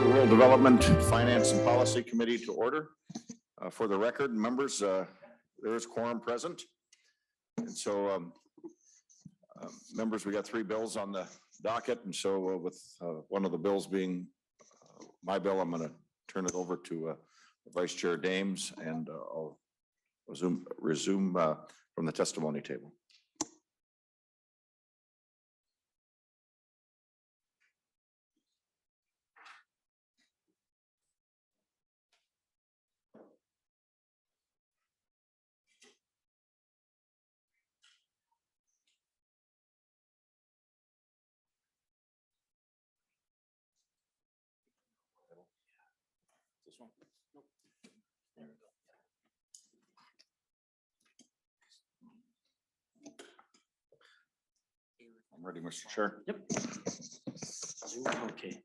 Rural Development, Finance and Policy Committee to order. For the record, members, there is quorum present. And so, members, we got 3 bills on the docket. And so with one of the bills being my bill, I'm going to turn it over to Vice Chair Dames, and I'll resume from the testimony table. This one? Nope. There we go. I'm ready, Mr. Chair. Yep. Okay.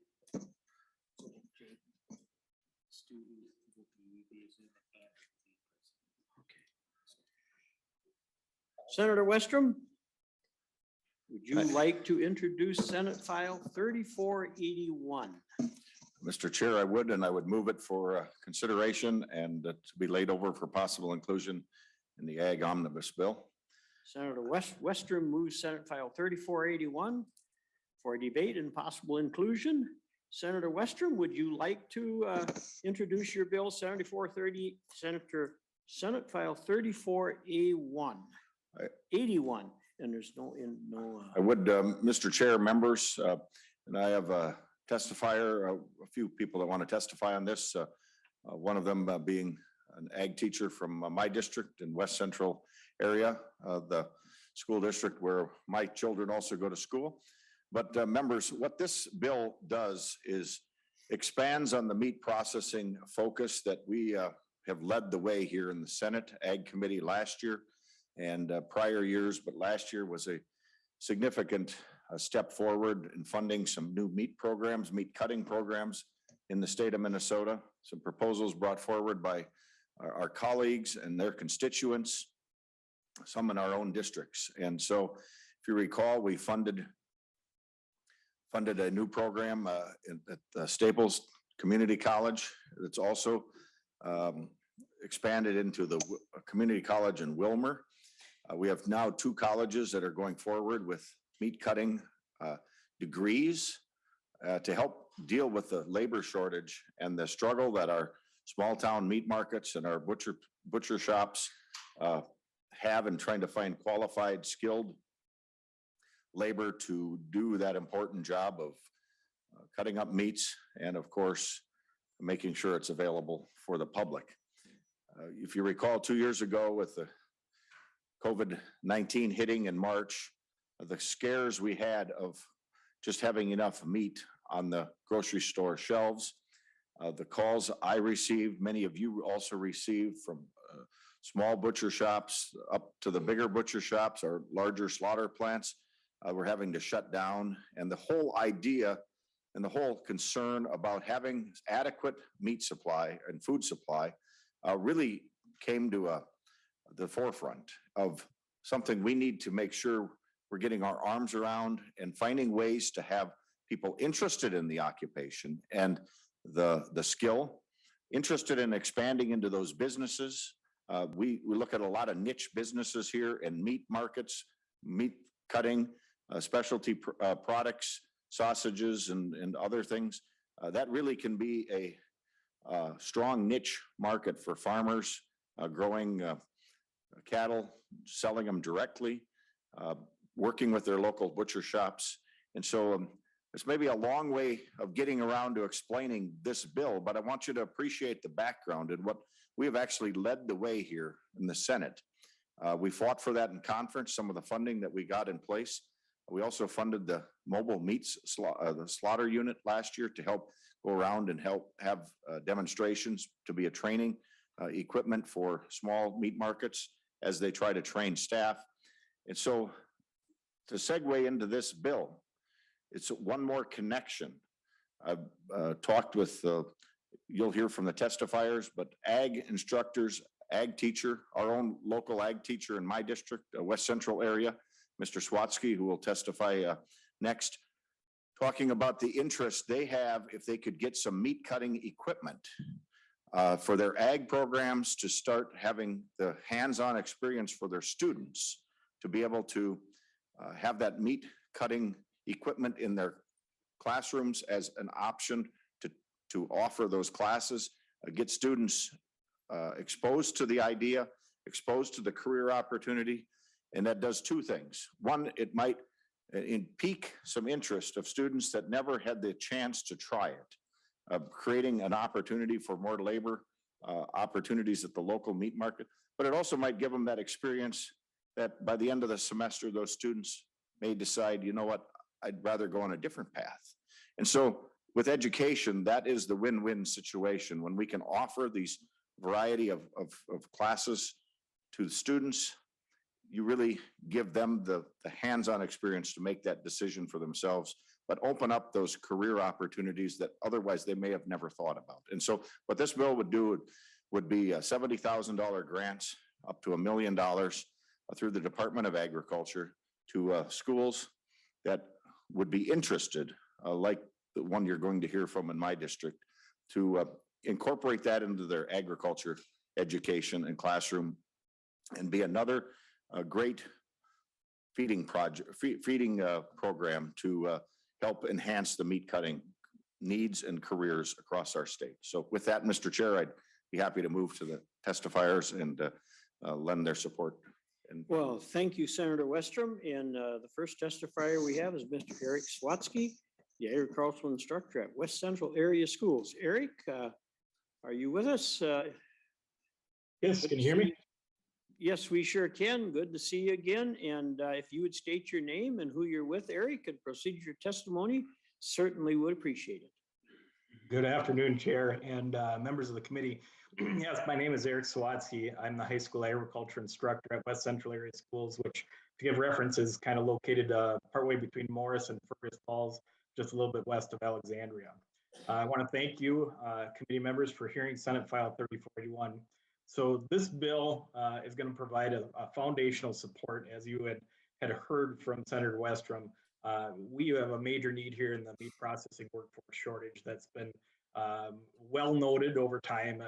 Senator Westrom, would you like to introduce Senate File 3481? Mr. Chair, I would, and I would move it for consideration and to be laid over for possible inclusion in the Ag Omnibus Bill. Senator Westrom moves Senate File 3481 for debate and possible inclusion. Senator Westrom, would you like to introduce your bill, Senate File 34A1? 81, and there's no. I would, Mr. Chair, members, and I have a testifier, a few people that want to testify on this. One of them being an ag teacher from my district in West Central area, the school district where my children also go to school. But members, what this bill does is expands on the meat processing focus that we have led the way here in the Senate Ag Committee last year and prior years, but last year was a significant step forward in funding some new meat programs, meat cutting programs in the state of Minnesota. Some proposals brought forward by our colleagues and their constituents, some in our own districts. And so if you recall, we funded a new program at Staples Community College. It's also expanded into the community college in Wilmer. We have now 2 colleges that are going forward with meat cutting degrees to help deal with the labor shortage and the struggle that our small town meat markets and our butcher shops have in trying to find qualified, skilled labor to do that important job of cutting up meats and, of course, making sure it's available for the public. If you recall, 2 years ago with the COVID-19 hitting in March, the scares we had of just having enough meat on the grocery store shelves, the calls I received, many of you also received from small butcher shops up to the bigger butcher shops or larger slaughter plants, were having to shut down. And the whole idea and the whole concern about having adequate meat supply and food supply really came to the forefront of something we need to make sure we're getting our arms around and finding ways to have people interested in the occupation and the skill, interested in expanding into those businesses. We look at a lot of niche businesses here in meat markets, meat cutting, specialty products, sausages, and other things. That really can be a strong niche market for farmers growing cattle, selling them directly, working with their local butcher shops. And so it's maybe a long way of getting around to explaining this bill, but I want you to appreciate the background and what we have actually led the way here in the Senate. We fought for that in conference, some of the funding that we got in place. We also funded the mobile meats the slaughter unit last year to help go around and help have demonstrations to be a training equipment for small meat markets as they try to train staff. And so to segue into this bill, it's one more connection. I've talked with, you'll hear from the testifiers, but ag instructors, ag teacher, our own local ag teacher in my district, West Central area, Mr. Swatsky, who will testify next, talking about the interest they have if they could get some meat cutting equipment for their ag programs to start having the hands-on experience for their students to be able to have that meat cutting equipment in their classrooms as an option to offer those classes, get students exposed to the idea, exposed to the career opportunity. And that does two things. One, it might pique some interest of students that never had the chance to try it, creating an opportunity for more labor opportunities at the local meat market. But it also might give them that experience that by the end of the semester, those students may decide, you know what, I'd rather go on a different path. And so with education, that is the win-win situation when we can offer these variety of classes to the students. You really give them the hands-on experience to make that decision for themselves, but open up those career opportunities that otherwise they may have never thought about. And so what this bill would do would be $70,000 grants up to $1 million through the Department of Agriculture to schools that would be interested, like the one you're going to hear from in my district, to incorporate that into their agriculture education and classroom and be another great feeding program to help enhance the meat cutting needs and careers across our state. So with that, Mr. Chair, I'd be happy to move to the testifiers and lend their support. Well, thank you, Senator Westrom. And the first testifier we have is Mr. Eric Swatsky, the agricultural instructor at West Central Area Schools. Eric, are you with us? Yes, can you hear me? Yes, we sure can. Good to see you again. And if you would state your name and who you're with, Eric, and proceed your testimony, certainly would appreciate it. Good afternoon, Chair and members of the committee. Yes, my name is Eric Swatsky. I'm the high school agriculture instructor at West Central Area Schools, which, to give reference, is kind of located partway between Morris and Fergus Falls, just a little bit west of Alexandria. I want to thank you, committee members, for hearing Senate File 3481. So this bill is going to provide a foundational support, as you had heard from Senator Westrom. We have a major need here in the meat processing workforce shortage that's been well noted over time,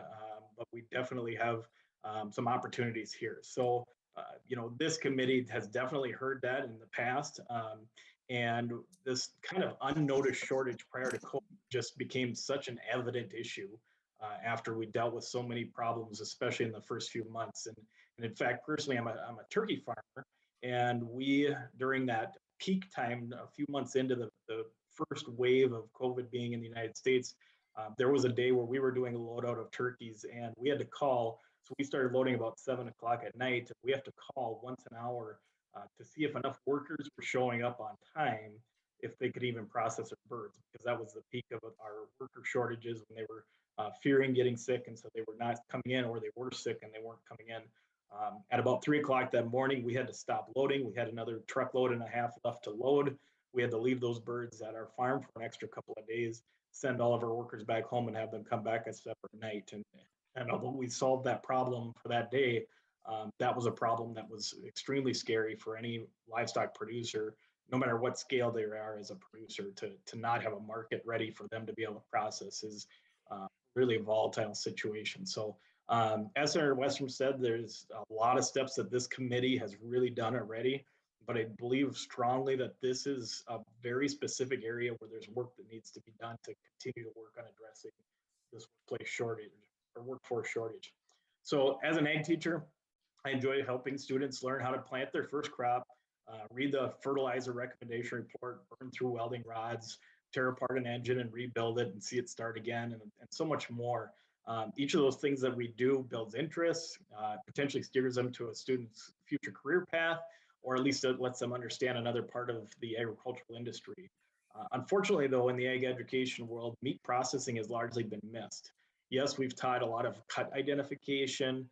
but we definitely have some opportunities here. So, this committee has definitely heard that in the past, and this kind of unnoticed shortage prior to COVID just became such an evident issue after we dealt with so many problems, especially in the first few months. And in fact, personally, I'm a turkey farmer, and we, during that peak time, a few months into the first wave of COVID being in the United States, there was a day where we were doing a load out of turkeys and we had to call. So we started loading about 7 o'clock at night. We have to call once an hour to see if enough workers were showing up on time, if they could even process our birds, because that was the peak of our worker shortages when they were fearing getting sick. And so they were not coming in, or they were sick and they weren't coming in. At about 3 o'clock that morning, we had to stop loading. We had another truckload and a half left to load. We had to leave those birds at our farm for an extra couple of days, send all of our workers back home and have them come back a separate night. And although we solved that problem for that day, that was a problem that was extremely scary for any livestock producer, no matter what scale they are as a producer, to not have a market ready for them to be able to process is really a volatile situation. So as Senator Westrom said, there's a lot of steps that this committee has really done already, but I believe strongly that this is a very specific area where there's work that needs to be done to continue to work on addressing this workplace shortage or workforce shortage. So as an ag teacher, I enjoy helping students learn how to plant their first crop, read the fertilizer recommendation report, burn through welding rods, tear apart an engine and rebuild it and see it start again, and so much more. Each of those things that we do builds interest, potentially steers them to a student's future career path, or at least it lets them understand another part of the agricultural industry. Unfortunately, though, in the ag education world, meat processing has largely been missed. Yes, we've taught a lot of cut identification,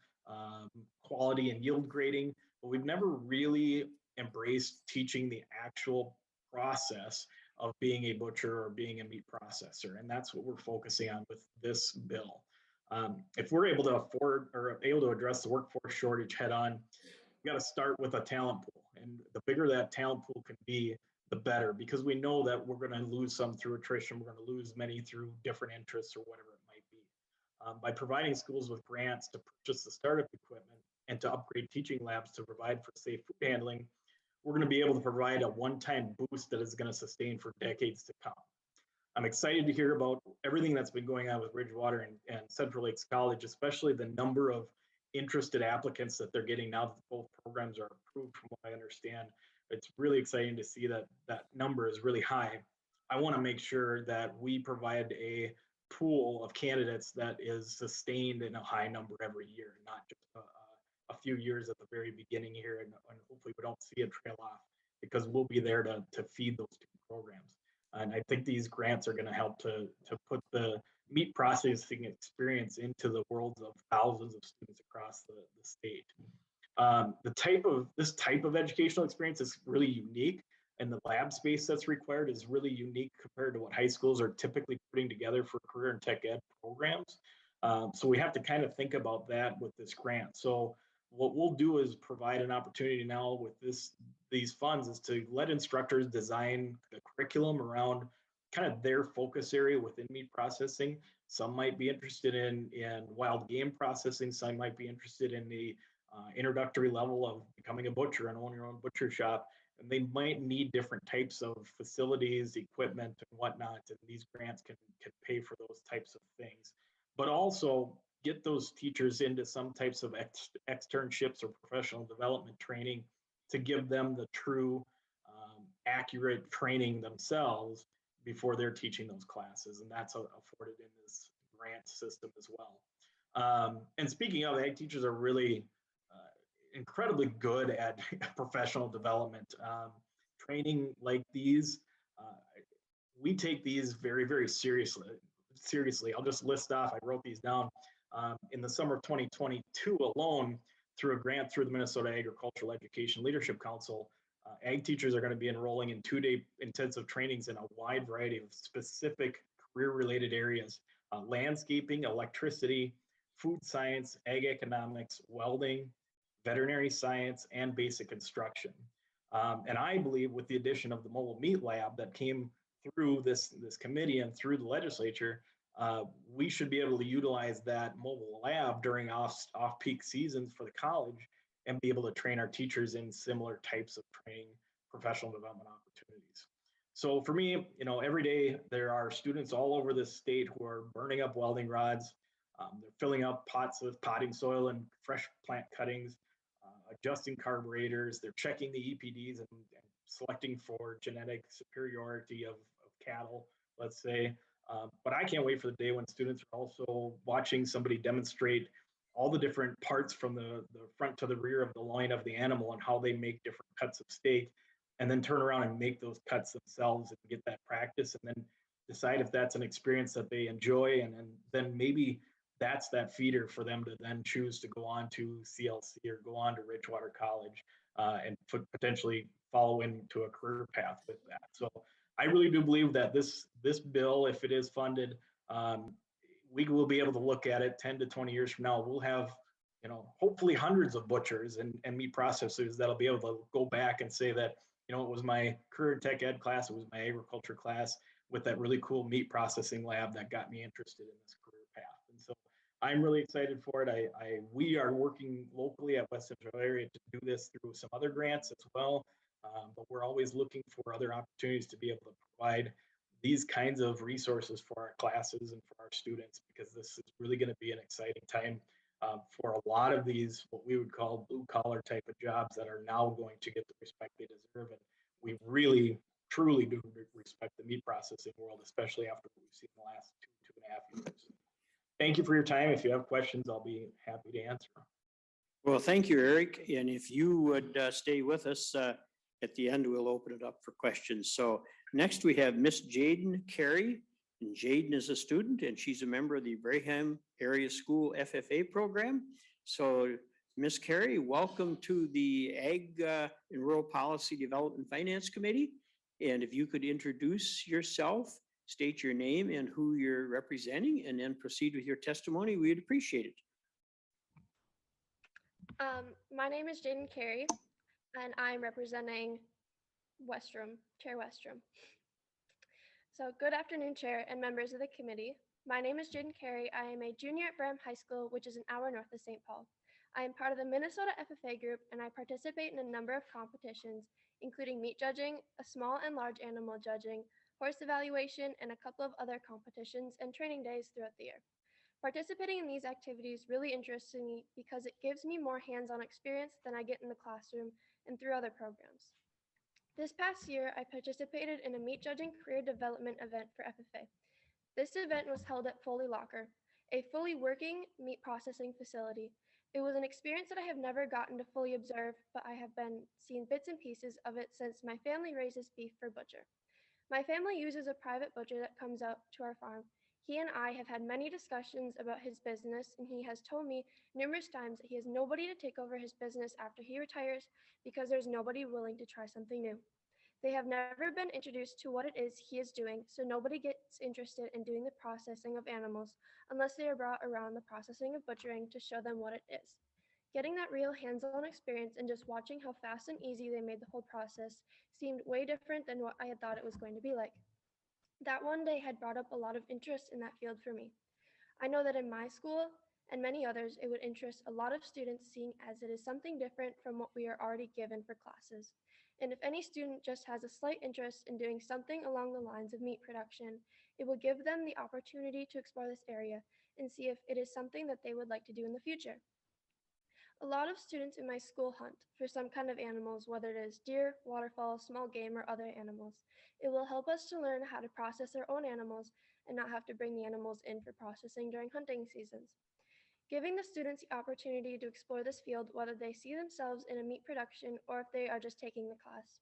quality and yield grading, but we've never really embraced teaching the actual process of being a butcher or being a meat processor. And that's what we're focusing on with this bill. If we're able to afford or able to address the workforce shortage head on, we got to start with a talent pool. And the bigger that talent pool can be, the better, because we know that we're going to lose some through attrition. We're going to lose many through different interests or whatever it might be. By providing schools with grants to purchase the startup equipment and to upgrade teaching labs to provide for safe food handling, we're going to be able to provide a one-time boost that is going to sustain for decades to come. I'm excited to hear about everything that's been going on with Ridgewater and Central Lakes College, especially the number of interested applicants that they're getting now that both programs are approved, from what I understand. It's really exciting to see that that number is really high. I want to make sure that we provide a pool of candidates that is sustained in a high number every year, not just a few years at the very beginning here, and hopefully we don't see a trail off, because we'll be there to feed those two programs. And I think these grants are going to help to put the meat processing experience into the worlds of thousands of students across the state. This type of educational experience is really unique, and the lab space that's required is really unique compared to what high schools are typically putting together for career and tech ed programs. So we have to kind of think about that with this grant. So what we'll do is provide an opportunity now with these funds is to let instructors design the curriculum around kind of their focus area within meat processing. Some might be interested in wild game processing. Some might be interested in the introductory level of becoming a butcher and owning your own butcher shop. And they might need different types of facilities, equipment, and whatnot. And these grants can pay for those types of things. But also get those teachers into some types of externships or professional development training to give them the true accurate training themselves before they're teaching those classes. And that's afforded in this grant system as well. And speaking of, ag teachers are really incredibly good at professional development. Training like these, we take these very, very seriously. I'll just list off, I wrote these down. In the summer of 2022 alone, through a grant through the Minnesota Agricultural Education Leadership Council, ag teachers are going to be enrolling in 2-day intensive trainings in a wide variety of specific career-related areas: landscaping, electricity, food science, ag economics, welding, veterinary science, and basic construction. And I believe with the addition of the mobile meat lab that came through this committee and through the legislature, we should be able to utilize that mobile lab during off-peak seasons for the college and be able to train our teachers in similar types of training, professional development opportunities. So for me, every day there are students all over the state who are burning up welding rods. They're filling up pots with potting soil and fresh plant cuttings, adjusting carburetors. They're checking the EPDs and selecting for genetic superiority of cattle, let's say. But I can't wait for the day when students are also watching somebody demonstrate all the different parts from the front to the rear of the loin of the animal and how they make different cuts of steak, and then turn around and make those cuts themselves and get that practice, and then decide if that's an experience that they enjoy, and then maybe that's that feeder for them to then choose to go on to CLC or go on to Ridgewater College and potentially follow into a career path with that. So I really do believe that this bill, if it is funded, we will be able to look at it 10 to 20 years from now. We'll have, hopefully hundreds of butchers and meat processors that'll be able to go back and say that, it was my career tech ed class, it was my agriculture class with that really cool meat processing lab that got me interested in this career path. And so I'm really excited for it. We are working locally at West Central area to do this through some other grants as well. But we're always looking for other opportunities to be able to provide these kinds of resources for our classes and for our students, because this is really going to be an exciting time for a lot of these, what we would call blue collar type of jobs that are now going to get the respect they deserve. And we really, truly do respect the meat processing world, especially after what we've seen in the last two and a half years. Thank you for your time. If you have questions, I'll be happy to answer. Well, thank you, Eric. And if you would stay with us, at the end, we'll open it up for questions. So next we have Miss Jaden Carey. And Jaden is a student and she's a member of the Braham Area School FFA program. So Miss Carey, welcome to the Ag and Rural Policy Development Finance Committee. And if you could introduce yourself, state your name and who you're representing, and then proceed with your testimony, we'd appreciate it. My name is Jaden Carey, and I'm representing Westrom, Chair Westrom. So good afternoon, Chair and members of the committee. My name is Jaden Carey. I am a junior at Bram High School, which is an hour north of St. Paul. I am part of the Minnesota FFA group, and I participate in a number of competitions, including meat judging, a small and large animal judging, horse evaluation, and a couple of other competitions and training days throughout the year. Participating in these activities really interests me because it gives me more hands-on experience than I get in the classroom and through other programs. This past year, I participated in a meat judging career development event for FFA. This event was held at Foley Locker, a fully working meat processing facility. It was an experience that I have never gotten to fully observe, but I have been seeing bits and pieces of it since my family raises beef for butcher. My family uses a private butcher that comes out to our farm. He and I have had many discussions about his business, and he has told me numerous times that he has nobody to take over his business after he retires because there's nobody willing to try something new. They have never been introduced to what it is he is doing, so nobody gets interested in doing the processing of animals unless they are brought around the processing of butchering to show them what it is. Getting that real hands-on experience and just watching how fast and easy they made the whole process seemed way different than what I had thought it was going to be like. That one day had brought up a lot of interest in that field for me. I know that in my school and many others, it would interest a lot of students seeing as it is something different from what we are already given for classes. And if any student just has a slight interest in doing something along the lines of meat production, it will give them the opportunity to explore this area and see if it is something that they would like to do in the future. A lot of students in my school hunt for some kind of animals, whether it is deer, waterfowl, small game, or other animals. It will help us to learn how to process our own animals and not have to bring the animals in for processing during hunting seasons. Giving the students the opportunity to explore this field, whether they see themselves in a meat production or if they are just taking the class.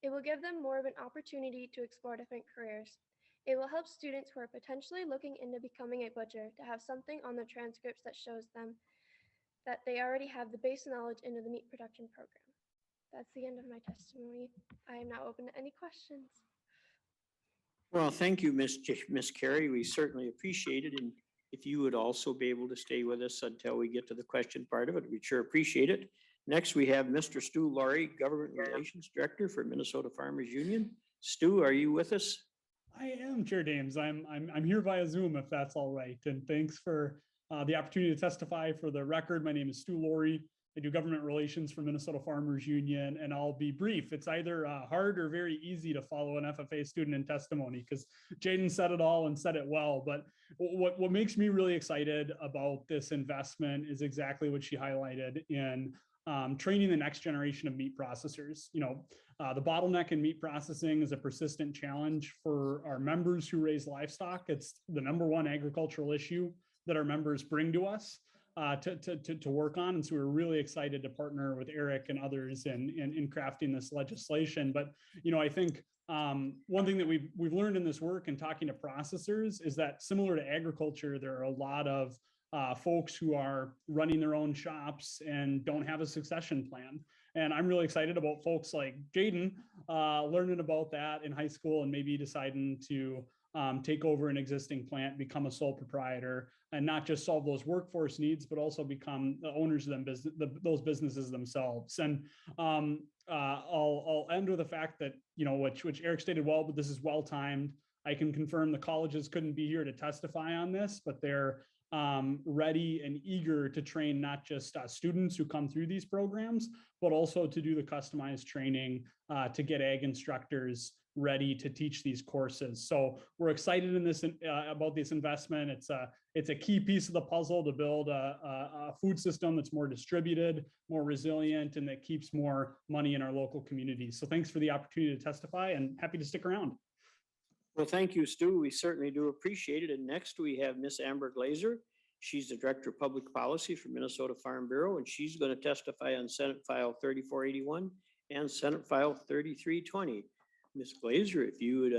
It will give them more of an opportunity to explore different careers. It will help students who are potentially looking into becoming a butcher to have something on their transcripts that shows them that they already have the base knowledge into the meat production program. That's the end of my testimony. I am now open to any questions. Well, thank you, Miss Carey. We certainly appreciate it. And if you would also be able to stay with us until we get to the question part of it, we'd sure appreciate it. Next, we have Mr. Stu Laurie, Government Relations Director for Minnesota Farmers Union. Stu, are you with us? I am, Chair Dames. I'm here via Zoom if that's all right. And thanks for the opportunity to testify. For the record, my name is Stu Laurie. I do government relations for Minnesota Farmers Union, and I'll be brief. It's either hard or very easy to follow an FFA student in testimony because Jaden said it all and said it well. But what makes me really excited about this investment is exactly what she highlighted in training the next generation of meat processors. You know, the bottleneck in meat processing is a persistent challenge for our members who raise livestock. It's the #1 agricultural issue that our members bring to us to work on. And so we're really excited to partner with Eric and others in crafting this legislation. But, you know, I think one thing that we've learned in this work and talking to processors is that similar to agriculture, there are a lot of folks who are running their own shops and don't have a succession plan. And I'm really excited about folks like Jaden learning about that in high school and maybe deciding to take over an existing plant, become a sole proprietor, and not just solve those workforce needs, but also become the owners of those businesses themselves. And I'll end with the fact that, you know, which Eric stated well, but this is well timed. I can confirm the colleges couldn't be here to testify on this, but they're ready and eager to train not just students who come through these programs, but also to do the customized training to get ag instructors ready to teach these courses. So we're excited in this about this investment. It's a key piece of the puzzle to build a food system that's more distributed, more resilient, and that keeps more money in our local communities. So thanks for the opportunity to testify and happy to stick around. Well, thank you, Stu. We certainly do appreciate it. And next we have Miss Amber Glazer. She's the Director of Public Policy for Minnesota Farm Bureau, and she's going to testify on Senate File 3481 and Senate File 3320. Ms. Glazer, if you would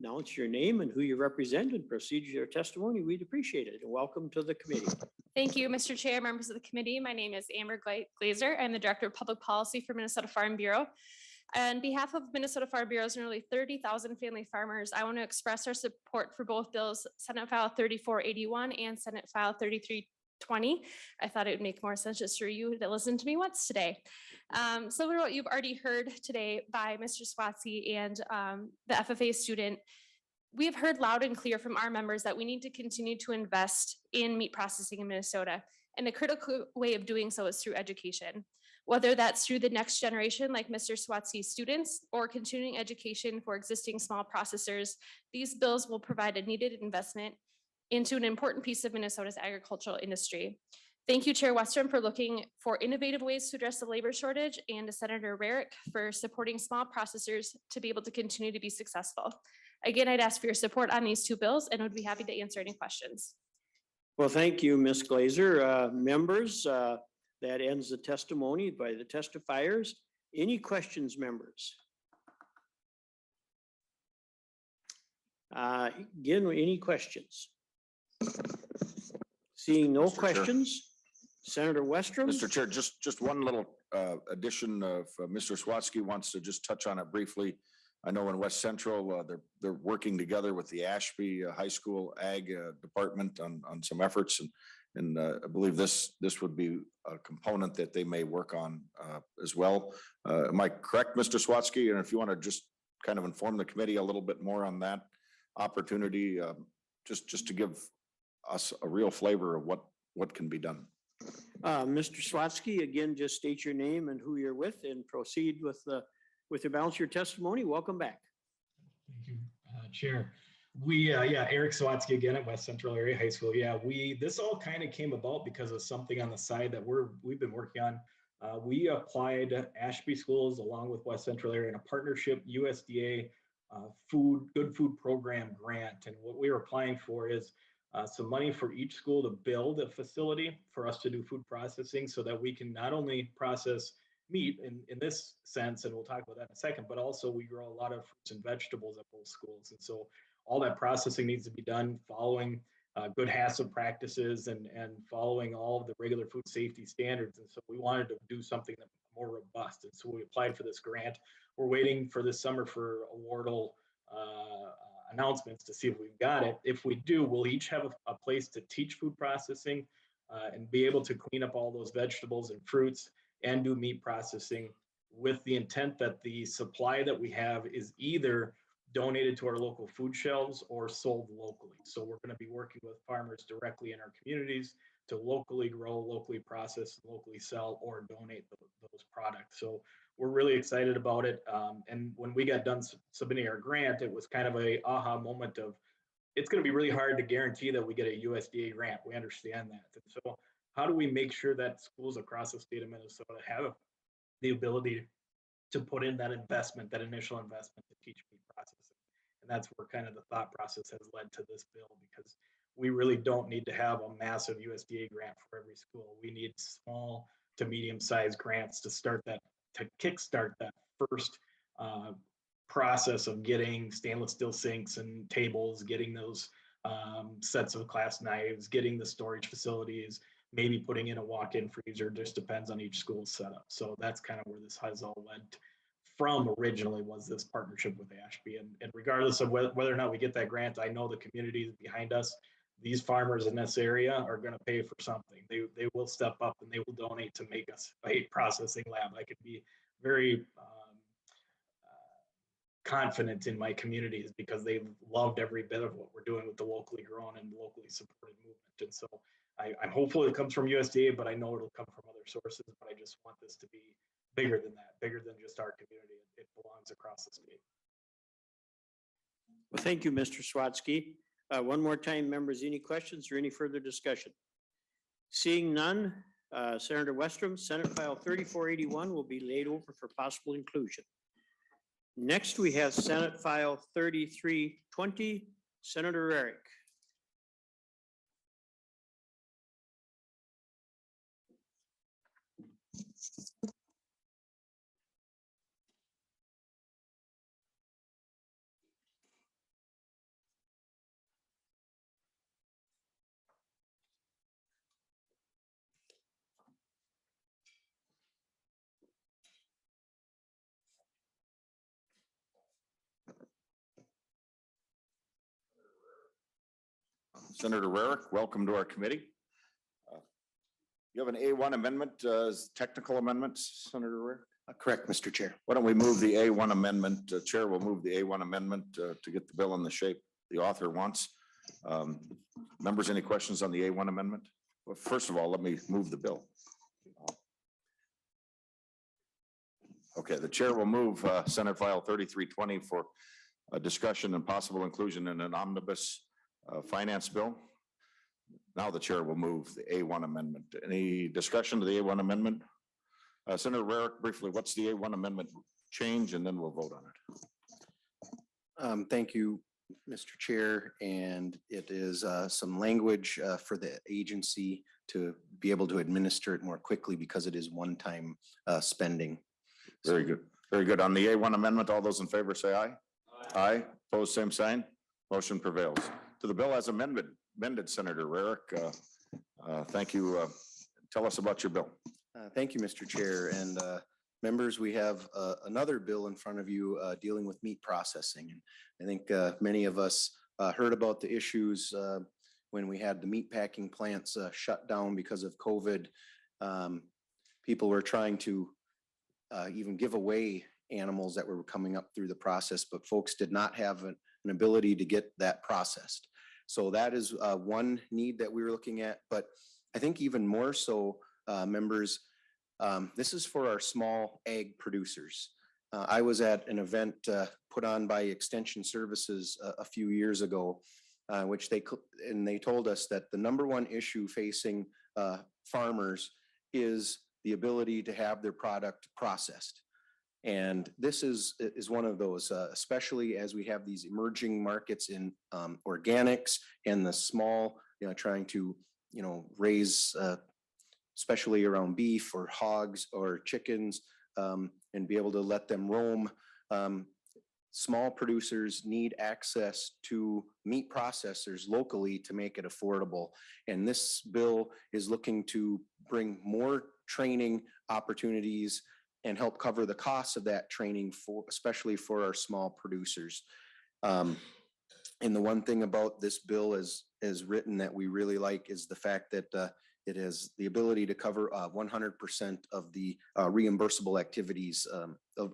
announce your name and who you represent and proceed with your testimony, we'd appreciate it. And welcome to the committee. Thank you, Mr. Chair, members of the committee. My name is Amber Glazer. I'm the Director of Public Policy for Minnesota Farm Bureau. On behalf of Minnesota Farm Bureau's nearly 30,000 family farmers, I want to express our support for both bills, Senate File 3481 and Senate File 3320. 20. I thought it would make more sense just for you to listen to me once today. Similar to what you've already heard today by Mr. Swatsky and the FFA student, we have heard loud and clear from our members that we need to continue to invest in meat processing in Minnesota. And a critical way of doing so is through education, whether that's through the next generation, like Mr. Swatsky's students, or continuing education for existing small processors. These bills will provide a needed investment into an important piece of Minnesota's agricultural industry. Thank you, Chair Westrom, for looking for innovative ways to address the labor shortage, and to Senator Rarick for supporting small processors to be able to continue to be successful. Again, I'd ask for your support on these two bills and would be happy to answer any questions. Well, thank you, Ms. Glazer. Members, that ends the testimony by the testifiers. Any questions, members? Again, any questions? Seeing no Mr. Chair. questions, Senator Westrom. Mr. Chair, just one little addition of Mr. Swatsky wants to just touch on it briefly. I know in West Central, they're working together with the Ashby High School Ag Department on some efforts, and I believe this would be a component that they may work on as well. Am I correct, Mr. Swatsky? And if you want to just kind of inform the committee a little bit more on that opportunity, just to give us a real flavor of what can be done. Mr. Swatsky, again, just state your name and who you're with and proceed with the balance of your testimony. Welcome back. Thank you, Chair. Eric Swatsky again at West Central Area High School. This all kind of came about because of something on the side that we've been working on. We applied Ashby Schools along with West Central Area in a partnership USDA good food program grant. And what we were applying for is some money for each school to build a facility for us to do food processing, so that we can not only process meat in this sense, and we'll talk about that in a second, but also we grow a lot of fruits and vegetables at both schools. And so all that processing needs to be done following good HACCP practices and following all of the regular food safety standards. And so we wanted to do something that more robust. And so we applied for this grant. We're waiting for this summer for awardal announcements to see if we've got it. If we do, we'll each have a place to teach food processing and be able to clean up all those vegetables and fruits and do meat processing, with the intent that the supply that we have is either donated to our local food shelves or sold locally. So we're going to be working with farmers directly in our communities to locally grow, locally process, locally sell, or donate those products. So we're really excited about it. And when we got done submitting our grant, it was kind of a aha moment of, it's going to be really hard to guarantee that we get a USDA grant. We understand that. And so how do we make sure that schools across the state of Minnesota have the ability to put in that investment, that initial investment to teach meat processing? And that's where kind of the thought process has led to this bill, because we really don't need to have a massive USDA grant for every school. We need small to medium-sized grants to start that, to kickstart that first process of getting stainless steel sinks and tables, getting those sets of class knives, getting the storage facilities, maybe putting in a walk-in freezer. Just depends on each school's setup. So that's kind of where this has all led from originally, was this partnership with Ashby. And regardless of whether or not we get that grant, I know the community is behind us. These farmers in this area are going to pay for something. They will step up and they will donate to make us a processing lab. I could be very confident in my communities, because they've loved every bit of what we're doing with the locally grown and locally supported movement. And so I'm hopeful it comes from USDA, but I know it'll come from other sources. But I just want this to be bigger than that, bigger than just our community. It belongs across the state. Well, thank you, Mr. Swatsky. One more time, members, any questions or any further discussion? Seeing none, Senator Westrom, Senate File 3481 will be laid over for possible inclusion. Next, we have Senate File 3320, Senator Rarick. Senator Rarick, welcome to our committee. You have an A1 amendment, technical amendments, Senator Rarick? Correct, Mr. Chair. Why don't we move the A1 amendment? Chair will move the A1 amendment to get the bill in the shape the author wants. Members, any questions on the A1 amendment? Well, first of all, let me move the bill. Okay, the chair will move Senate File 3320 for a discussion and possible inclusion in an omnibus finance bill. Now the chair will move the A1 amendment. Any discussion to the A1 amendment? Senator Rarick, briefly, what's the A1 amendment change, and then we'll vote on it. Thank you, Mr. Chair, and it is some language for the agency to be able to administer it more quickly because it is one-time spending. Very good. Very good. On the A1 amendment, all those in favor say aye. Aye. Opposed, same sign. Motion prevails. To the bill as amended, Senator Rarick. Thank you. Tell us about your bill. Thank you, Mr. Chair, and members, we have another bill in front of you dealing with meat processing. And I think many of us heard about the issues when we had the meat packing plants shut down because of COVID. People were trying to even give away animals that were coming up through the process, but folks did not have an ability to get that processed. So that is one need that we were looking at, but I think even more so, members, this is for our small ag producers. I was at an event put on by Extension Services a few years ago, which they told us that the number one issue facing farmers is the ability to have their product processed. And this is one of those, especially as we have these emerging markets in organics and the small, trying to, raise, especially around beef or hogs or chickens, and be able to let them roam. Small producers need access to meat processors locally to make it affordable. And this bill is looking to bring more training opportunities and help cover the costs of that training especially for our small producers. And the one thing about this bill is written that we really like is the fact that it has the ability to cover 100% of the reimbursable activities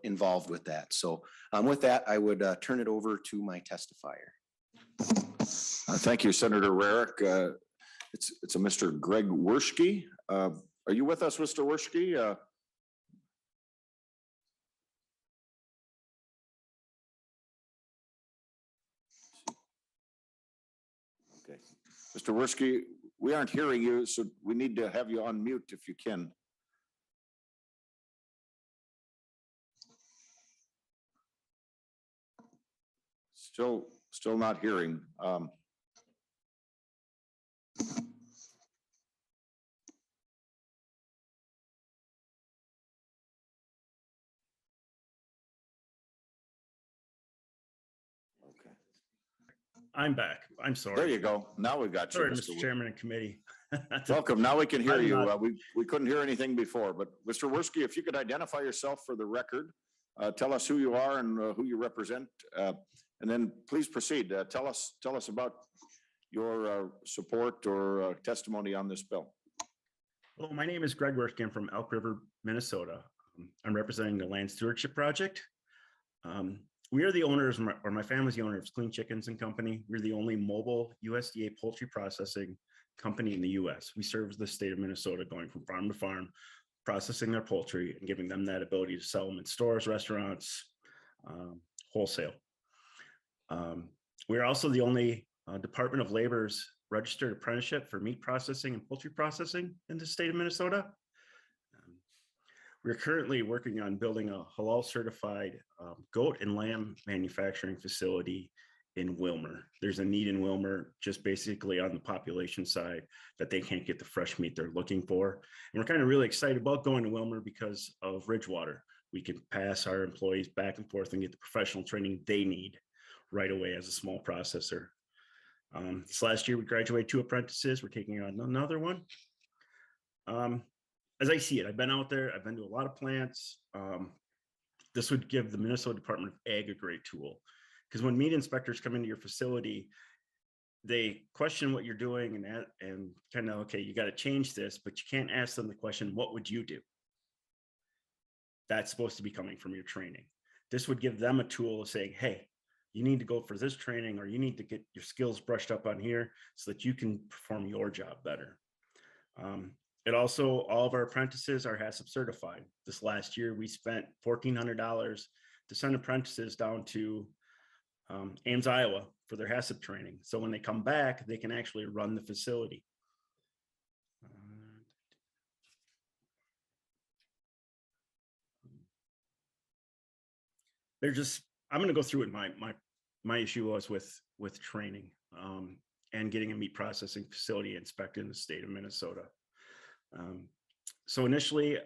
involved with that. So with that, I would turn it over to my testifier. Thank you, Senator Rarick. It's a Mr. Greg Werschke. Are you with us, Mr. Werschke? Okay, Mr. Werschke, we aren't hearing you, so we need to have you on mute if you can. Still not hearing. Okay. I'm back. I'm sorry. There you go. Now we've got you. Sorry, Mr. Chairman and committee. Welcome. Now we can hear I'm you. not- We couldn't hear anything before, but Mr. Werschke, if you could identify yourself for the record, tell us who you are and who you represent, and then please proceed. Tell us about your support or testimony on this bill. Well, my name is Greg Werschke. I'm from Elk River, Minnesota. I'm representing the Land Stewardship Project. We are the owners, or my family's the owner of Clean Chickens and Company. We're the only mobile USDA poultry processing company in the US. We serve the state of Minnesota, going from farm to farm, processing their poultry and giving them that ability to sell them in stores, restaurants, wholesale. We're also the only Department of Labor's registered apprenticeship for meat processing and poultry processing in the state of Minnesota. We're currently working on building a halal certified goat and lamb manufacturing facility in Wilmer. There's a need in Wilmer, just basically on the population side, that they can't get the fresh meat they're looking for. And we're kind of really excited about going to Wilmer because of Ridgewater. We can pass our employees back and forth and get the professional training they need right away as a small processor. This last year, we graduated 2 apprentices. We're taking on another one. As I see it, I've been out there, I've been to a lot of plants. This would give the Minnesota Department of Ag a great tool, because when meat inspectors come into your facility, they question what you're doing and kind of, okay, you got to change this, but you can't ask them the question, what would you do? That's supposed to be coming from your training. This would give them a tool of saying, hey, you need to go for this training, or you need to get your skills brushed up on here so that you can perform your job better. It also, all of our apprentices are HACCP certified. This last year, we spent $1,400 to send apprentices down to Ames, Iowa for their HACCP training. So when they come back, they can actually run the facility. They're just, I'm going to go through it. My issue was with training and getting a meat processing facility inspected in the state of Minnesota. So initially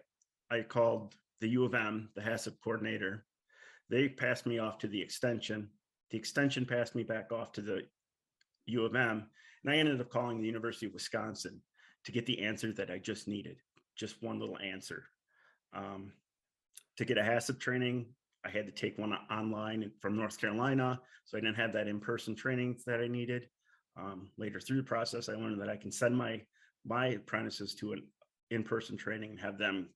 I called the U of M, the HACCP coordinator. They passed me off to the extension. The extension passed me back off to the U of M, and I ended up calling the University of Wisconsin to get the answer that I just needed, just one little answer. To get a HACCP training, I had to take one online from North Carolina, so I didn't have that in-person training that I needed. Later through the process, I learned that I can send my apprentices to an in-person training and have them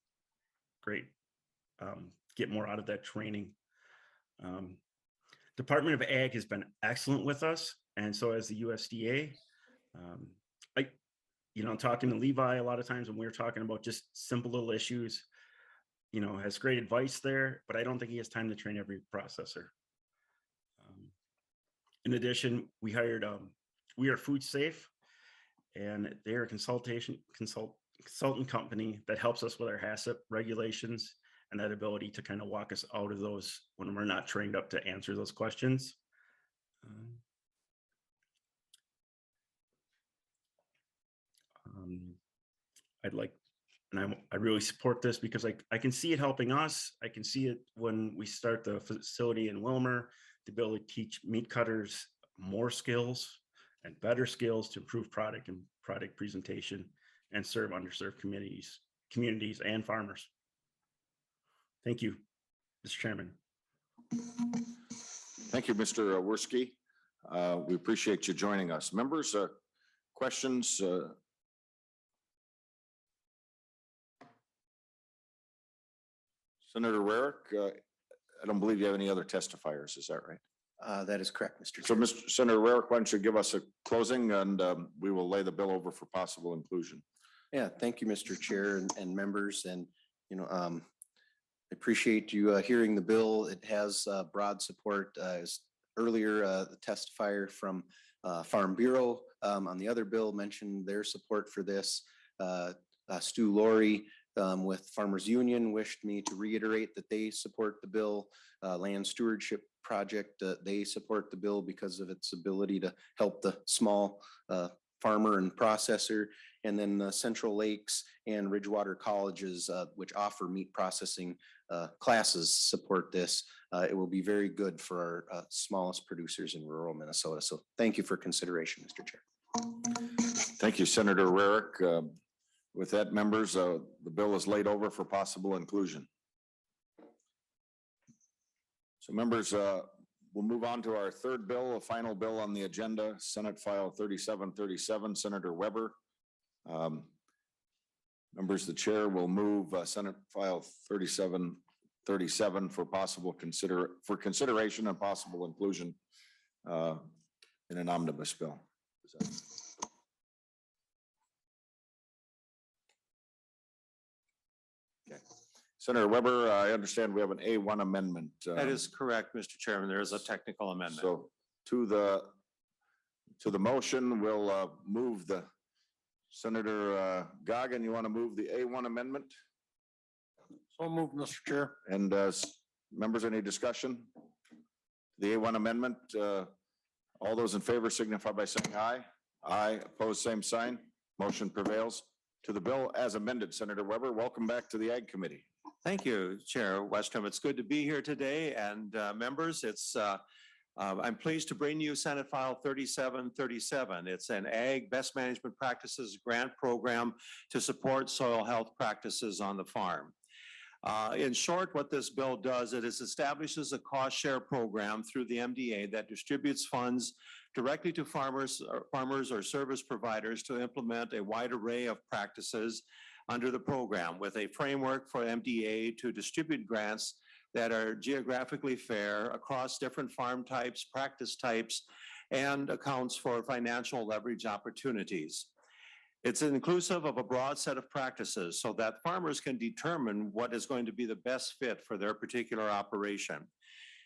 get more out of that training. Department of Ag has been excellent with us, and so has the USDA. Talking to Levi a lot of times when we were talking about just simple little issues, has great advice there, but I don't think he has time to train every processor. In addition, we hired We Are Food Safe, and they're a consultant company that helps us with our HACCP regulations and that ability to kind of walk us out of those when we're not trained up to answer those questions. I really support this because I can see it helping us. I can see it when we start the facility in Wilmer, the ability to teach meat cutters more skills and better skills to improve product and product presentation and serve underserved communities and farmers. Thank you, Mr. Chairman. Thank you, Mr. Werski. We appreciate you joining us. Members, questions? Senator Rarick, I don't believe you have any other testifiers. Is that right? That is correct, Mr. Chair. So, Mr. Senator Rarick, why don't you give us a closing, and we will lay the bill over for possible inclusion. Yeah, thank you, Mr. Chair and members. And, I appreciate you hearing the bill. It has broad support. As earlier, the testifier from Farm Bureau on the other bill mentioned their support for this. Laurie with Farmers Union wished me to reiterate that they support the bill. Land Stewardship Project, they support the bill because of its ability to help the small farmer and processor. And then Central Lakes and Ridgewater colleges, which offer meat processing classes, support this. It will be very good for our smallest producers in rural Minnesota. So thank you for consideration, Mr. Chair. Thank you, Senator Rarick. With that, members, the bill is laid over for possible inclusion. So members, we'll move on to our third bill, a final bill on the agenda, Senate File 3737, Senator Weber. Members, the chair will move Senate File 3737 for consideration and possible inclusion in an omnibus bill. Senator Weber, I understand we have an A1 amendment. That is correct, Mr. Chairman. There is a technical amendment. So to the motion, we'll move the Senator Goggin. You want to move the A1 amendment? So moved, Mr. Chair. And members, any discussion? The A1 amendment, all those in favor signify by saying aye. Aye, opposed, same sign. Motion prevails. To the bill as amended, Senator Weber, welcome back to the Ag Committee. Thank you, Chair Westrom. It's good to be here today, and members, I'm pleased to bring you Senate File 3737. It's an Ag Best Management Practices Grant Program to support soil health practices on the farm. In short, what this bill does, it establishes a cost share program through the MDA that distributes funds directly to farmers or service providers to implement a wide array of practices under the program with a framework for MDA to distribute grants that are geographically fair across different farm types, practice types, and accounts for financial leverage opportunities. It's inclusive of a broad set of practices so that farmers can determine what is going to be the best fit for their particular operation.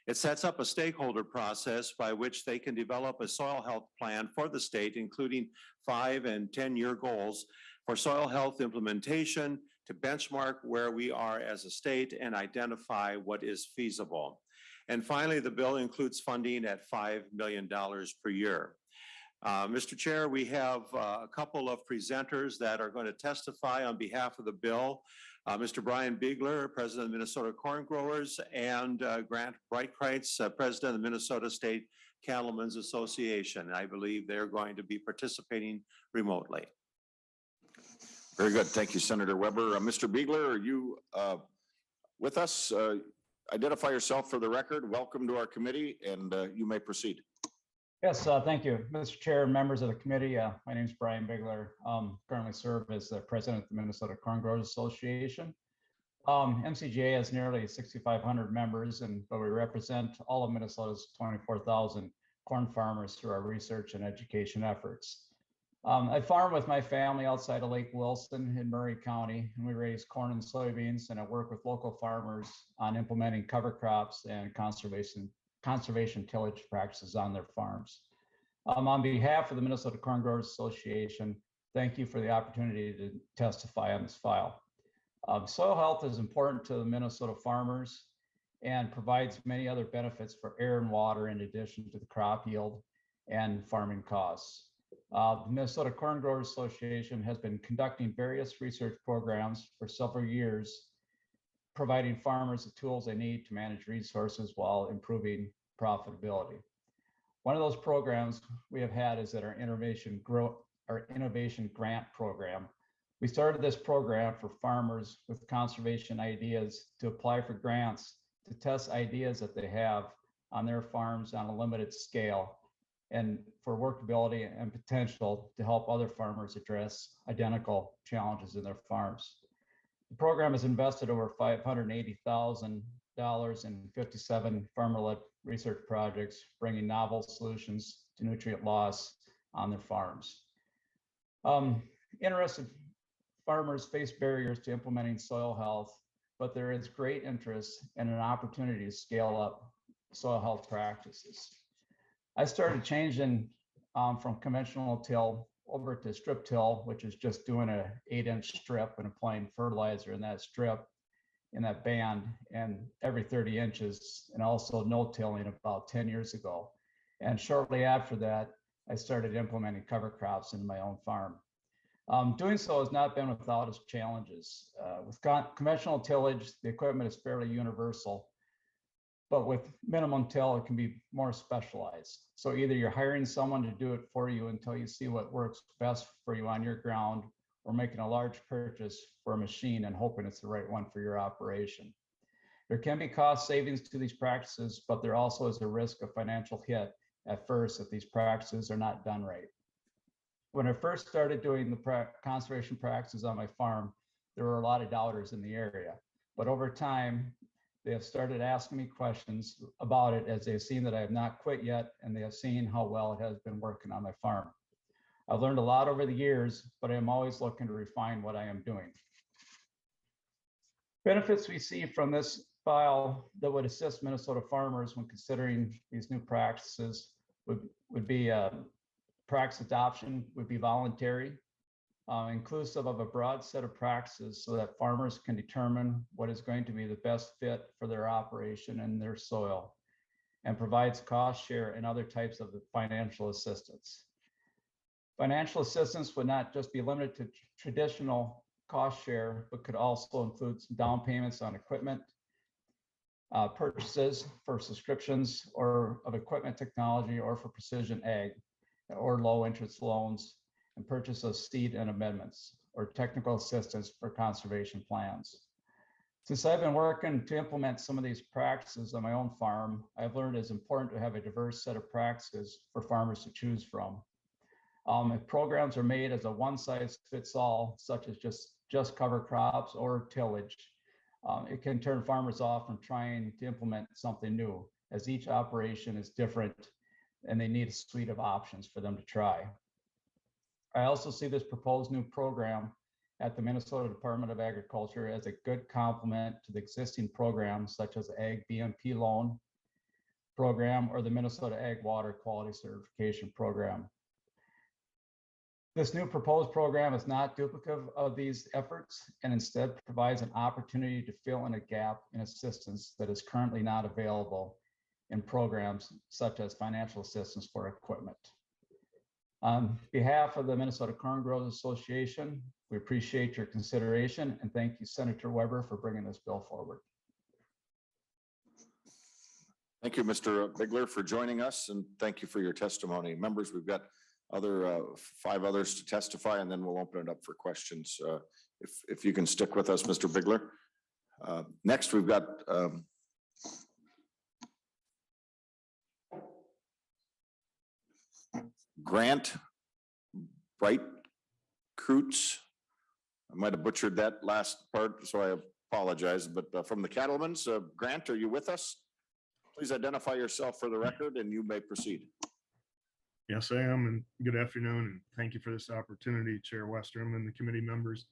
It sets up a stakeholder process by which they can develop a soil health plan for the state, including 5 and 10-year goals for soil health implementation to benchmark where we are as a state and identify what is feasible. And finally, the bill includes funding at $5 million per year. Mr. Chair, we have a couple of presenters that are going to testify on behalf of the bill. Mr. Brian Bigler, President of Minnesota Corn Growers, and Grant Breitkreitz, President of the Minnesota State Cattlemen's Association. I believe they're going to be participating remotely. Very good. Thank you, Senator Weber. Mr. Bigler, are you with us? Identify yourself for the record. Welcome to our committee, and you may proceed. Yes, thank you, Mr. Chair and members of the committee. My name is Brian Bigler. Currently serve as the president of the Minnesota Corn Growers Association. MCGA has nearly 6,500 members, but we represent all of Minnesota's 24,000 corn farmers through our research and education efforts. I farm with my family outside of Lake Wilson in Murray County, and we raise corn and soybeans, and I work with local farmers on implementing cover crops and conservation tillage practices on their farms. On behalf of the Minnesota Corn Growers Association, thank you for the opportunity to testify on this file. Soil health is important to the Minnesota farmers and provides many other benefits for air and water in addition to the crop yield and farming costs. The Minnesota Corn Growers Association has been conducting various research programs for several years, providing farmers the tools they need to manage resources while improving profitability. One of those programs we have had is that our innovation grant program. We started this program for farmers with conservation ideas to apply for grants to test ideas that they have on their farms on a limited scale and for workability and potential to help other farmers address identical challenges in their farms. The program has invested over $580,000 in 57 farmer-led research projects, bringing novel solutions to nutrient loss on their farms. Interested farmers face barriers to implementing soil health, but there is great interest and an opportunity to scale up soil health practices. I started changing from conventional till over to strip till, which is just doing an 8-inch strip and applying fertilizer in that strip, in that band, and every 30 inches, and also no tilling about 10 years ago. And shortly after that, I started implementing cover crops in my own farm. Doing so has not been without its challenges. With conventional tillage, the equipment is fairly universal, but with minimum till, it can be more specialized. So either you're hiring someone to do it for you until you see what works best for you on your ground, or making a large purchase for a machine and hoping it's the right one for your operation. There can be cost savings to these practices, but there also is a risk of financial hit at first if these practices are not done right. When I first started doing the conservation practices on my farm, there were a lot of doubters in the area, but over time, they have started asking me questions about it as they have seen that I have not quit yet, and they have seen how well it has been working on my farm. I've learned a lot over the years, but I am always looking to refine what I am doing. Benefits we see from this file that would assist Minnesota farmers when considering these new practices would be practice adoption would be voluntary, inclusive of a broad set of practices so that farmers can determine what is going to be the best fit for their operation and their soil, and provides cost share and other types of financial assistance. Financial assistance would not just be limited to traditional cost share, but could also include some down payments on equipment, purchases for subscriptions or of equipment technology or for precision ag, or low interest loans, and purchase of seed and amendments or technical assistance for conservation plans. Since I've been working to implement some of these practices on my own farm, I've learned it's important to have a diverse set of practices for farmers to choose from. If programs are made as a one-size-fits-all, such as just cover crops or tillage, it can turn farmers off from trying to implement something new, as each operation is different and they need a suite of options for them to try. I also see this proposed new program at the Minnesota Department of Agriculture as a good complement to the existing programs such as Ag BMP loan program or the Minnesota Ag Water Quality Certification program. This new proposed program is not duplicative of these efforts and instead provides an opportunity to fill in a gap in assistance that is currently not available in programs such as financial assistance for equipment. On behalf of the Minnesota Corn Growers Association, we appreciate your consideration and thank you, Senator Weber, for bringing this bill forward. Thank you, Mr. Bigler, for joining us, and thank you for your testimony. Members, we've got other 5 others to testify, and then we'll open it up for questions. If you can stick with us, Mr. Bigler. Next, we've got Grant Brightkreutz. I might have butchered that last part, so I apologize, but from the Cattlemen's, Grant, are you with us? Please identify yourself for the record and you may proceed. Yes, I am, and good afternoon, and thank you for this opportunity, Chair Westrom and the committee members.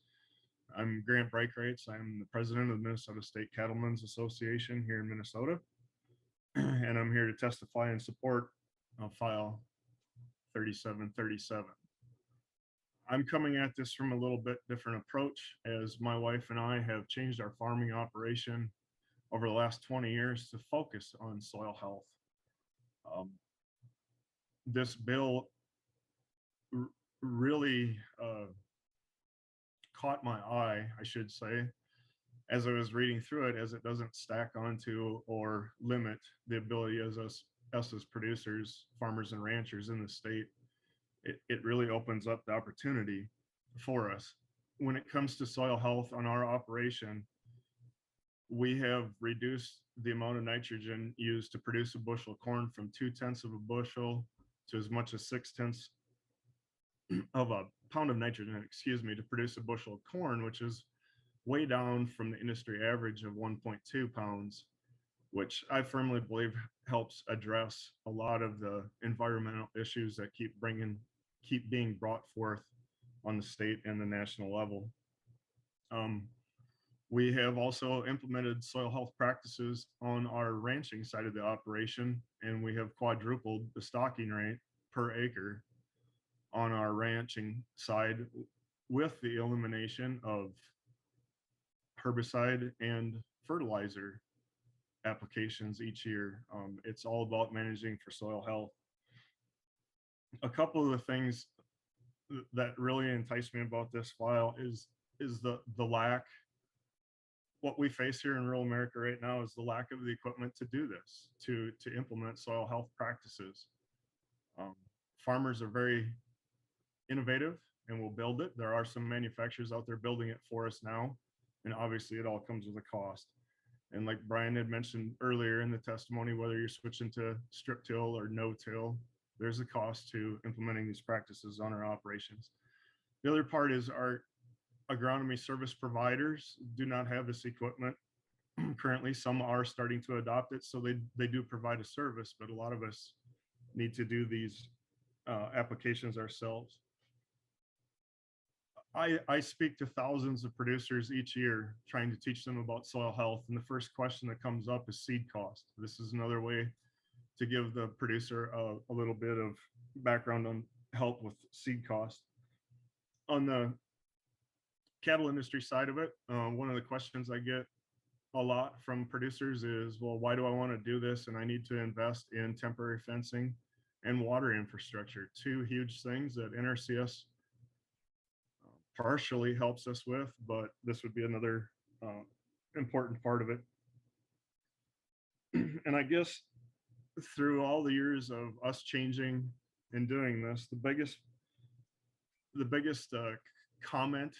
I'm Grant Brightkreutz. I'm the president of the Minnesota State Cattlemen's Association here in Minnesota, and I'm here to testify in support of File 3737. I'm coming at this from a little bit different approach, as my wife and I have changed our farming operation over the last 20 years to focus on soil health. This bill really caught my eye, I should say, as I was reading through it, as it doesn't stack onto or limit the ability as us as producers, farmers and ranchers in the state. It really opens up the opportunity for us. When it comes to soil health on our operation, we have reduced the amount of nitrogen used to produce a bushel of corn from 0.2 of a bushel to as much as 0.6 of a pound of nitrogen, to produce a bushel of corn, which is way down from the industry average of 1.2 pounds, which I firmly believe helps address a lot of the environmental issues that keep being brought forth on the state and the national level. We have also implemented soil health practices on our ranching side of the operation, and we have quadrupled the stocking rate per acre on our ranching side with the elimination of herbicide and fertilizer applications each year. It's all about managing for soil health. A couple of the things that really entice me about this file is the lack. What we face here in rural America right now is the lack of the equipment to do this, to implement soil health practices. Farmers are very innovative and will build it. There are some manufacturers out there building it for us now, and obviously it all comes with a cost. And like Brian had mentioned earlier in the testimony, whether you're switching to strip till or no till, there's a cost to implementing these practices on our operations. The other part is our agronomy service providers do not have this equipment currently. Some are starting to adopt it, so they do provide a service, but a lot of us need to do these applications ourselves. I speak to thousands of producers each year trying to teach them about soil health, and the first question that comes up is seed cost. This is another way to give the producer a little bit of background on help with seed cost. On the cattle industry side of it, one of the questions I get a lot from producers is, well, why do I want to do this? And I need to invest in temporary fencing and water infrastructure, 2 huge things that NRCS partially helps us with, but this would be another important part of it. And I guess through all the years of us changing and doing this, the biggest comment,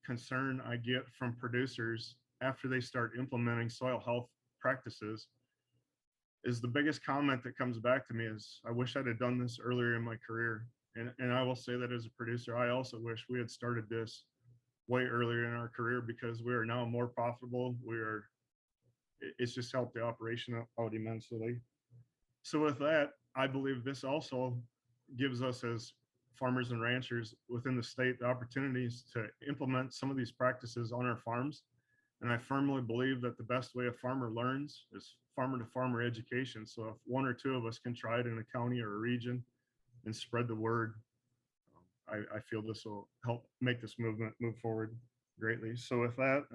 concern I get from producers after they start implementing soil health practices is the biggest comment that comes back to me is, I wish I'd have done this earlier in my career. And I will say that as a producer, I also wish we had started this way earlier in our career, because we are now more profitable. It's just helped the operation out immensely. So with that, I believe this also gives us as farmers and ranchers within the state the opportunities to implement some of these practices on our farms. And I firmly believe that the best way a farmer learns is farmer to farmer education. So if one or two of us can try it in a county or a region and spread the word, I feel this will help make this movement move forward greatly. So with that,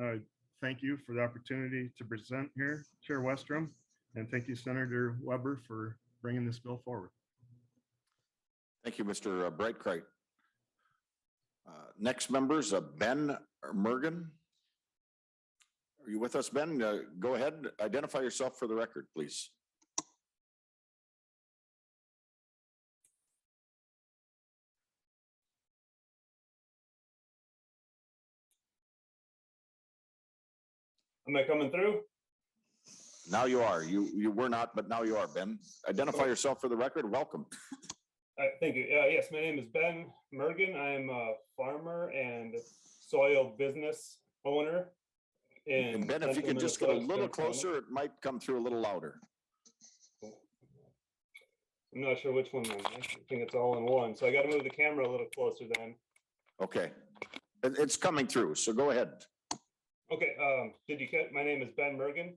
thank you for the opportunity to present here, Chair Westrom, and thank you, Senator Weber, for bringing this bill forward. Thank you, Mr. Breitkreis. Next members, Ben Mergen. Are you with us, Ben? Go ahead, identify yourself for the record, please. Am I coming through? Now you are. You were not, but now you are, Ben. Identify yourself for the record. Welcome. All right, thank you. Yes, my name is Ben Mergen. I'm a farmer and soil business owner. And Ben, if you could just get a little closer, it might come through a little louder. I'm not sure which one. I think it's all in one. So I got to move the camera a little closer then. Okay. It's coming through, so go ahead. Okay, did you get, my name is Ben Mergen.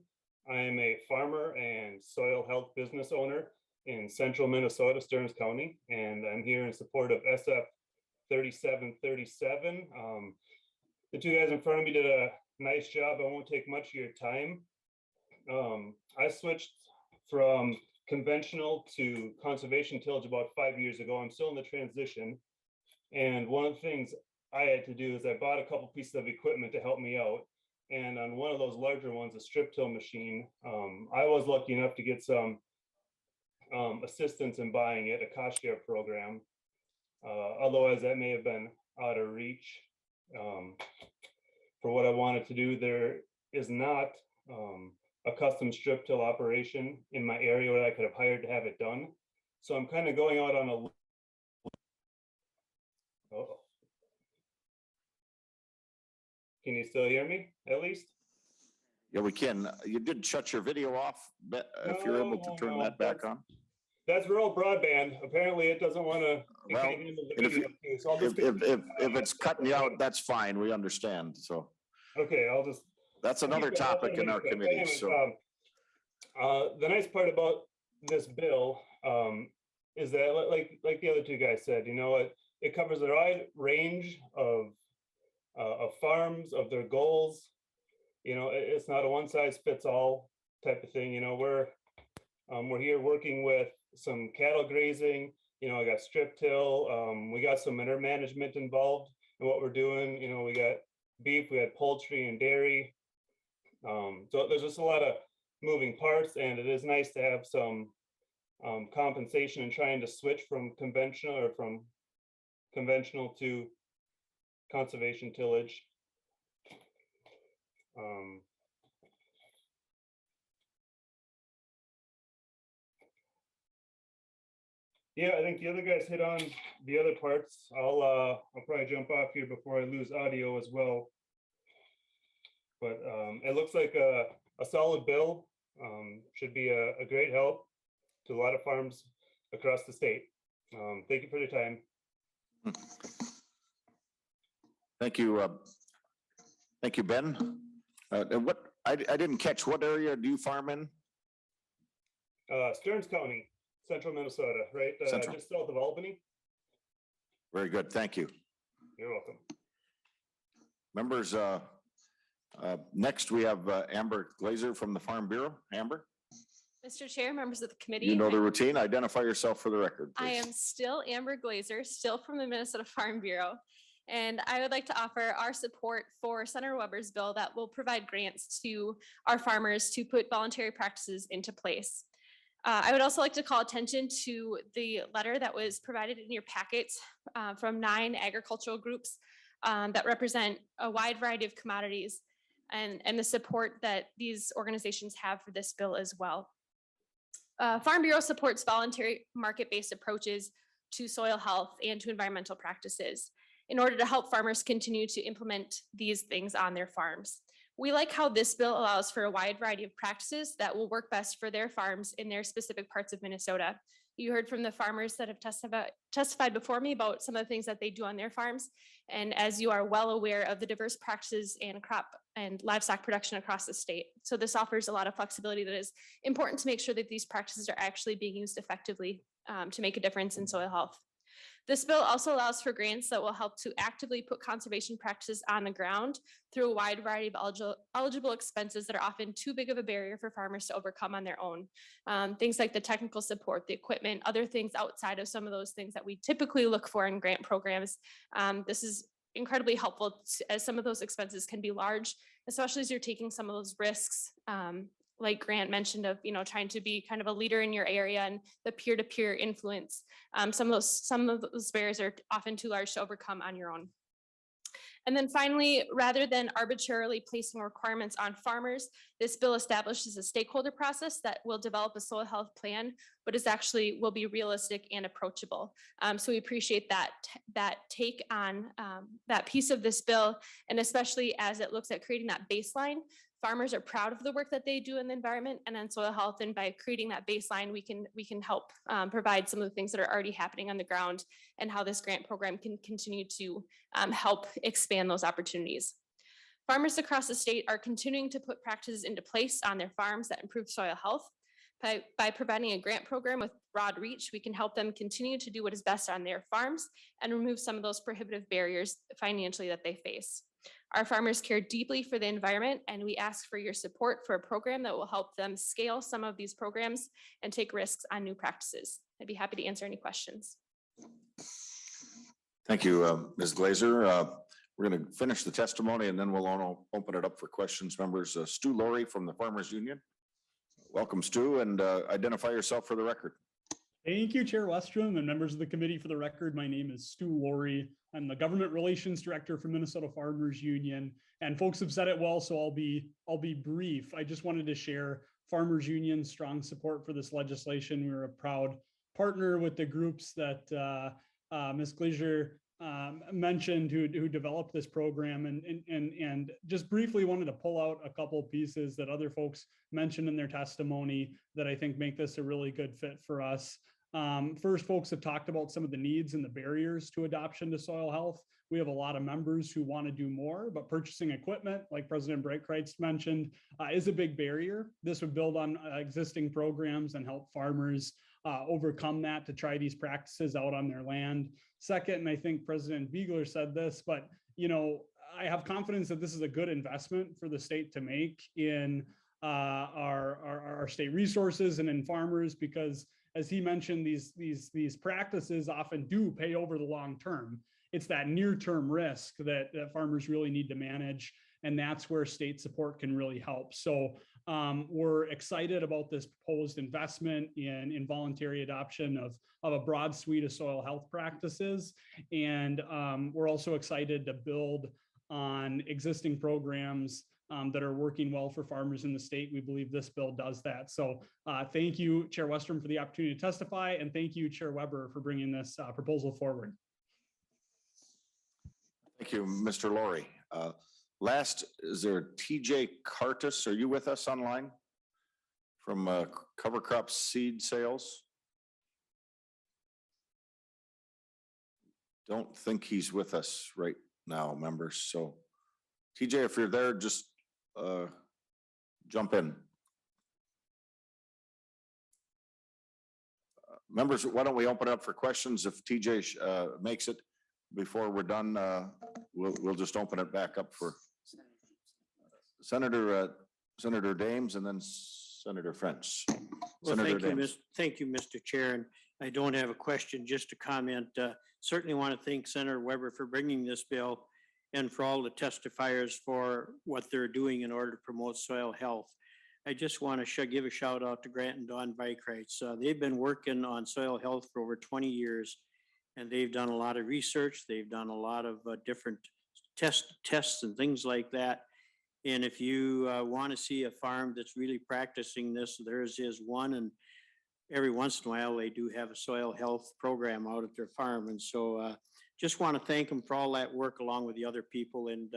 I am a farmer and soil health business owner in central Minnesota, Stearns County, and I'm here in support of SF 3737. The two guys in front of me did a nice job. I won't take much of your time. I switched from conventional to conservation tillage about 5 years ago. I'm still in the transition. And one of the things I had to do is I bought a couple pieces of equipment to help me out. And on one of those larger ones, a strip till machine, I was lucky enough to get some assistance in buying it, a cost share program. Otherwise, that may have been out of reach for what I wanted to do. There is not a custom strip till operation in my area where I could have hired to have it done. So I'm kind of going out on a Can you still hear me, at least? Yeah, we can. You did shut your video off, if you're able to turn that back on. That's rural broadband. Apparently it doesn't want to. Well, if it's cutting you out, that's fine. We understand, so. Okay, I'll just. That's another topic in our committee, so. The nice part about this bill is that, like the other two guys said, you know, it covers a wide range of farms, of their goals. You know, it's not a one size fits all type of thing. You know, we're here working with some cattle grazing. You know, I got strip till. We got some manure management involved in what we're doing. You know, we got beef, we had poultry and dairy. So there's just a lot of moving parts, and it is nice to have some compensation in trying to switch from conventional to conservation tillage. Yeah, I think the other guys hit on the other parts. I'll probably jump off here before I lose audio as well. But it looks like a solid bill. Should be a great help to a lot of farms across the state. Thank you for your time. Thank you. Thank you, Ben. And I didn't catch, what area do you farm in? Stearns County, central Minnesota, right? Just south of Albany. Very good. Thank you. You're welcome. Members, next we have Amber Glazer from the Farm Bureau. Amber? Mr. Chair, members of the committee. You know the routine. Identify yourself for the record, please. I am still Amber Glazer, still from the Minnesota Farm Bureau. And I would like to offer our support for Senator Weber's bill that will provide grants to our farmers to put voluntary practices into place. I would also like to call attention to the letter that was provided in your packets from 9 agricultural groups that represent a wide variety of commodities. and the support that these organizations have for this bill as well. Farm Bureau supports voluntary market-based approaches to soil health and to environmental practices in order to help farmers continue to implement these things on their farms. We like how this bill allows for a wide variety of practices that will work best for their farms in their specific parts of Minnesota. You heard from the farmers that have testified before me about some of the things that they do on their farms. And as you are well aware of the diverse practices and crop and livestock production across the state. So this offers a lot of flexibility that is important to make sure that these practices are actually being used effectively to make a difference in soil health. This bill also allows for grants that will help to actively put conservation practices on the ground through a wide variety of eligible expenses that are often too big of a barrier for farmers to overcome on their own. Things like the technical support, the equipment, other things outside of some of those things that we typically look for in grant programs. This is incredibly helpful as some of those expenses can be large, especially as you're taking some of those risks. Like Grant mentioned of, trying to be kind of a leader in your area and the peer-to-peer influence. Some of those barriers are often too large to overcome on your own. And then finally, rather than arbitrarily placing requirements on farmers, this bill establishes a stakeholder process that will develop a soil health plan, but will be realistic and approachable. So we appreciate that take on that piece of this bill, and especially as it looks at creating that baseline. Farmers are proud of the work that they do in the environment and on soil health, and by creating that baseline, we can help provide some of the things that are already happening on the ground and how this grant program can continue to help expand those opportunities. Farmers across the state are continuing to put practices into place on their farms that improve soil health. By providing a grant program with broad reach, we can help them continue to do what is best on their farms and remove some of those prohibitive barriers financially that they face. Our farmers care deeply for the environment, and we ask for your support for a program that will help them scale some of these programs and take risks on new practices. I'd be happy to answer any questions. Thank you, Ms. Glazer. We're going to finish the testimony and then we'll open it up for questions. Members, Stu Laurie from the Farmers Union. Welcome, Stu, and identify yourself for the record. Thank you, Chair Westrom and members of the committee. For the record, my name is Stu Laurie. I'm the Government Relations Director for Minnesota Farmers Union, and folks have said it well, so I'll be brief. I just wanted to share Farmers Union's strong support for this legislation. We're a proud partner with the groups that Ms. Glazer mentioned who developed this program, and just briefly wanted to pull out a couple pieces that other folks mentioned in their testimony that I think make this a really good fit for us. First, folks have talked about some of the needs and the barriers to adoption to soil health. We have a lot of members who want to do more, but purchasing equipment, like President Breitkreitz mentioned, is a big barrier. This would build on existing programs and help farmers overcome that to try these practices out on their land. Second, and I think President Biegler said this, but I have confidence that this is a good investment for the state to make in our state resources and in farmers, because as he mentioned, these practices often do pay over the long term. It's that near-term risk that farmers really need to manage, and that's where state support can really help. So we're excited about this proposed investment in voluntary adoption of a broad suite of soil health practices. And we're also excited to build on existing programs that are working well for farmers in the state. We believe this bill does that. So thank you, Chair Westrom, for the opportunity to testify, and thank you, Chair Weber, for bringing this proposal forward. Thank you, Mr. Laurie. Last, is there TJ Cartus? Are you with us online from Cover Crop Seed Sales? Don't think he's with us right now, members. So TJ, if you're there, just jump in. Members, why don't we open it up for questions? If TJ makes it before we're done, we'll just open it back up for Senator Dames and then Senator French. Well, thank you, Mr. Chair. And I don't have a question, just a comment. Certainly want to thank Senator Weber for bringing this bill and for all the testifiers for what they're doing in order to promote soil health. I just want to give a shout out to Grant and Don Breitkreitz. They've been working on soil health for over 20 years, and they've done a lot of research. They've done a lot of different tests and things like that. And if you want to see a farm that's really practicing this, theirs is one. And every once in a while, they do have a soil health program out at their farm. And so just want to thank them for all that work along with the other people. And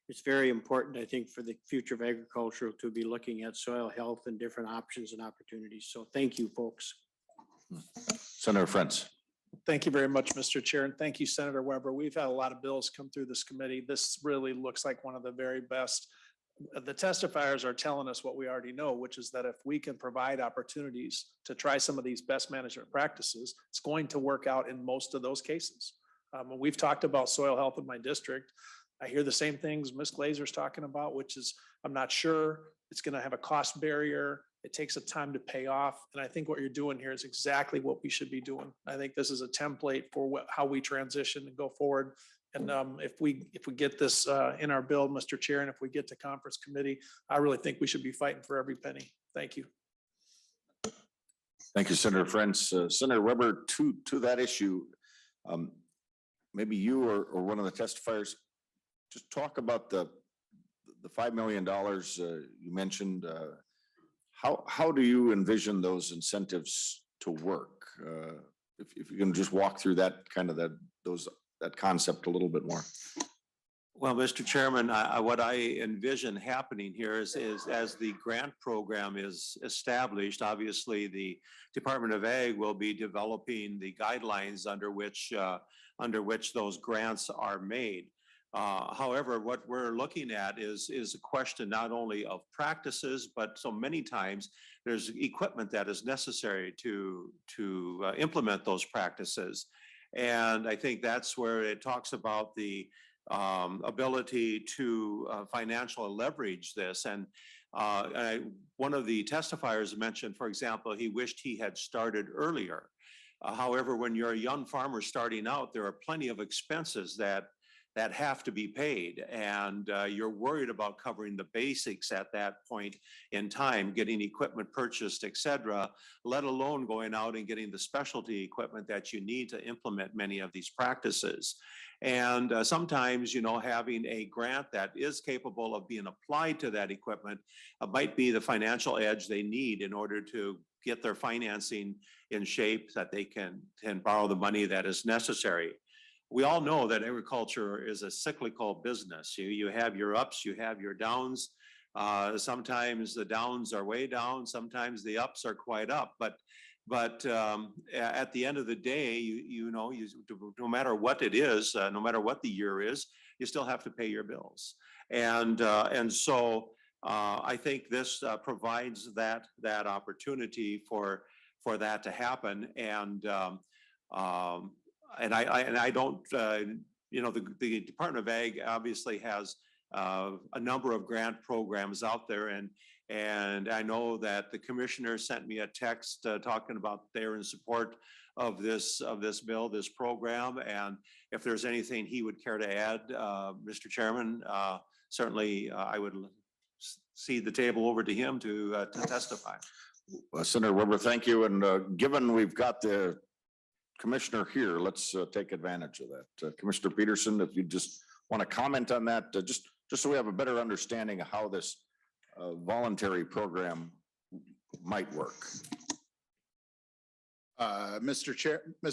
it's very important, I think, for the future of agriculture to be looking at soil health and different options and opportunities. So thank you, folks. Senator Friends. Thank you very much, Mr. Chair, and thank you, Senator Weber. We've had a lot of bills come through this committee. This really looks like one of the very best. The testifiers are telling us what we already know, which is that if we can provide opportunities to try some of these best management practices, it's going to work out in most of those cases. We've talked about soil health in my district. I hear the same things Ms. Glazer's talking about, which is I'm not sure it's going to have a cost barrier. It takes a time to pay off. And I think what you're doing here is exactly what we should be doing. I think this is a template for how we transition and go forward. And if we get this in our bill, Mr. Chair, and if we get to conference committee, I really think we should be fighting for every penny. Thank you. Thank you, Senator Friends. Senator Weber, to that issue, maybe you or one of the testifiers just talk about the $5 million you mentioned. How do you envision those incentives to work? If you can just walk through that kind of that concept a little bit more. Well, Mr. Chairman, what I envision happening here is as the grant program is established, obviously the Department of Ag will be developing the guidelines under which those grants are made. However, what we're looking at is a question not only of practices, but so many times there's equipment that is necessary to implement those practices. And I think that's where it talks about the ability to financially leverage this. And one of the testifiers mentioned, for example, he wished he had started earlier. However, when you're a young farmer starting out, there are plenty of expenses that have to be paid, and you're worried about covering the basics at that point in time, getting equipment purchased, et cetera, let alone going out and getting the specialty equipment that you need to implement many of these practices. And sometimes, having a grant that is capable of being applied to that equipment might be the financial edge they need in order to get their financing in shape that they can borrow the money that is necessary. We all know that agriculture is a cyclical business. You have your ups, you have your downs. Sometimes the downs are way down, sometimes the ups are quite up. But at the end of the day, no matter what it is, no matter what the year is, you still have to pay your bills. And so I think this provides that opportunity for that to happen. And I don't, the Department of Ag obviously has a number of grant programs out there, and I know that the commissioner sent me a text talking about they're in support of this bill, this program, and if there's anything he would care to add, Mr. Chairman, certainly I would cede the table over to him to testify. Senator Weber, thank you. And given we've got the commissioner here, let's take advantage of that. Commissioner Peterson, if you just want to comment on that, just so we have a better understanding of how this voluntary program might work. Mr.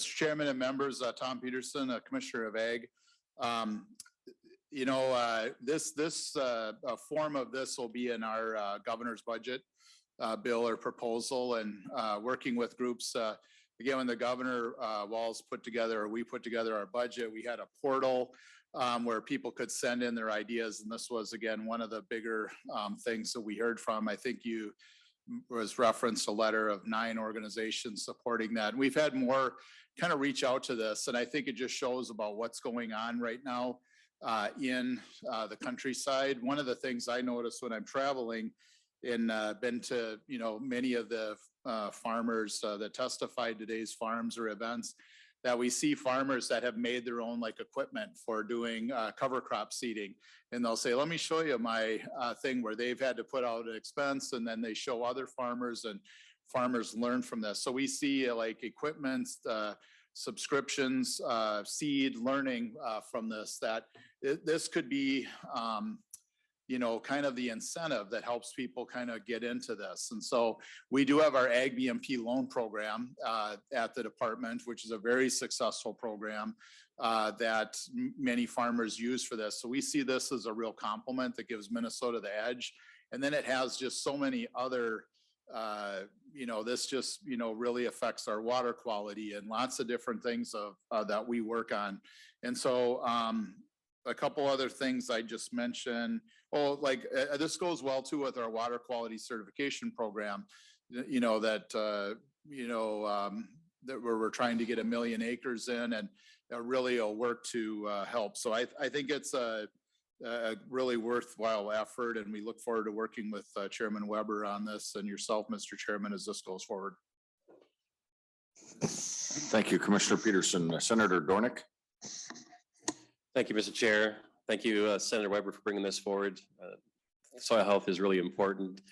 Chairman and members, Tom Peterson, Commissioner of Ag. This form of this will be in our governor's budget bill or proposal, and working with groups. Again, when the governor we put together our budget, we had a portal where people could send in their ideas. And this was, again, one of the bigger things that we heard from. I think you was referenced a letter of 9 organizations supporting that. And we've had more kind of reach out to this. And I think it just shows about what's going on right now in the countryside. One of the things I noticed when I'm traveling and been to, many of the farmers that testified today's farms or events, that we see farmers that have made their own equipment for doing cover crop seeding. And they'll say, let me show you my thing, where they've had to put out an expense, and then they show other farmers, and farmers learn from this. So we see equipment, subscriptions, seed learning from this, that this could be kind of the incentive that helps people kind of get into this. And so we do have our Ag BMP loan program at the department, which is a very successful program that many farmers use for this. So we see this as a real complement that gives Minnesota the edge. And then it has just so many other, this just, really affects our water quality and lots of different things that we work on. And so a couple other things I just mentioned. Oh, like this goes well too with our water quality certification program, that where we're trying to get 1 million acres in, and really will work to help. So I think it's a really worthwhile effort, and we look forward to working with Chairman Weber on this and yourself, Mr. Chairman, as this goes forward. Thank you, Commissioner Peterson. Senator Dornick. Thank you, Mr. Chair. Thank you, Senator Weber, for bringing this forward. Soil health is really important,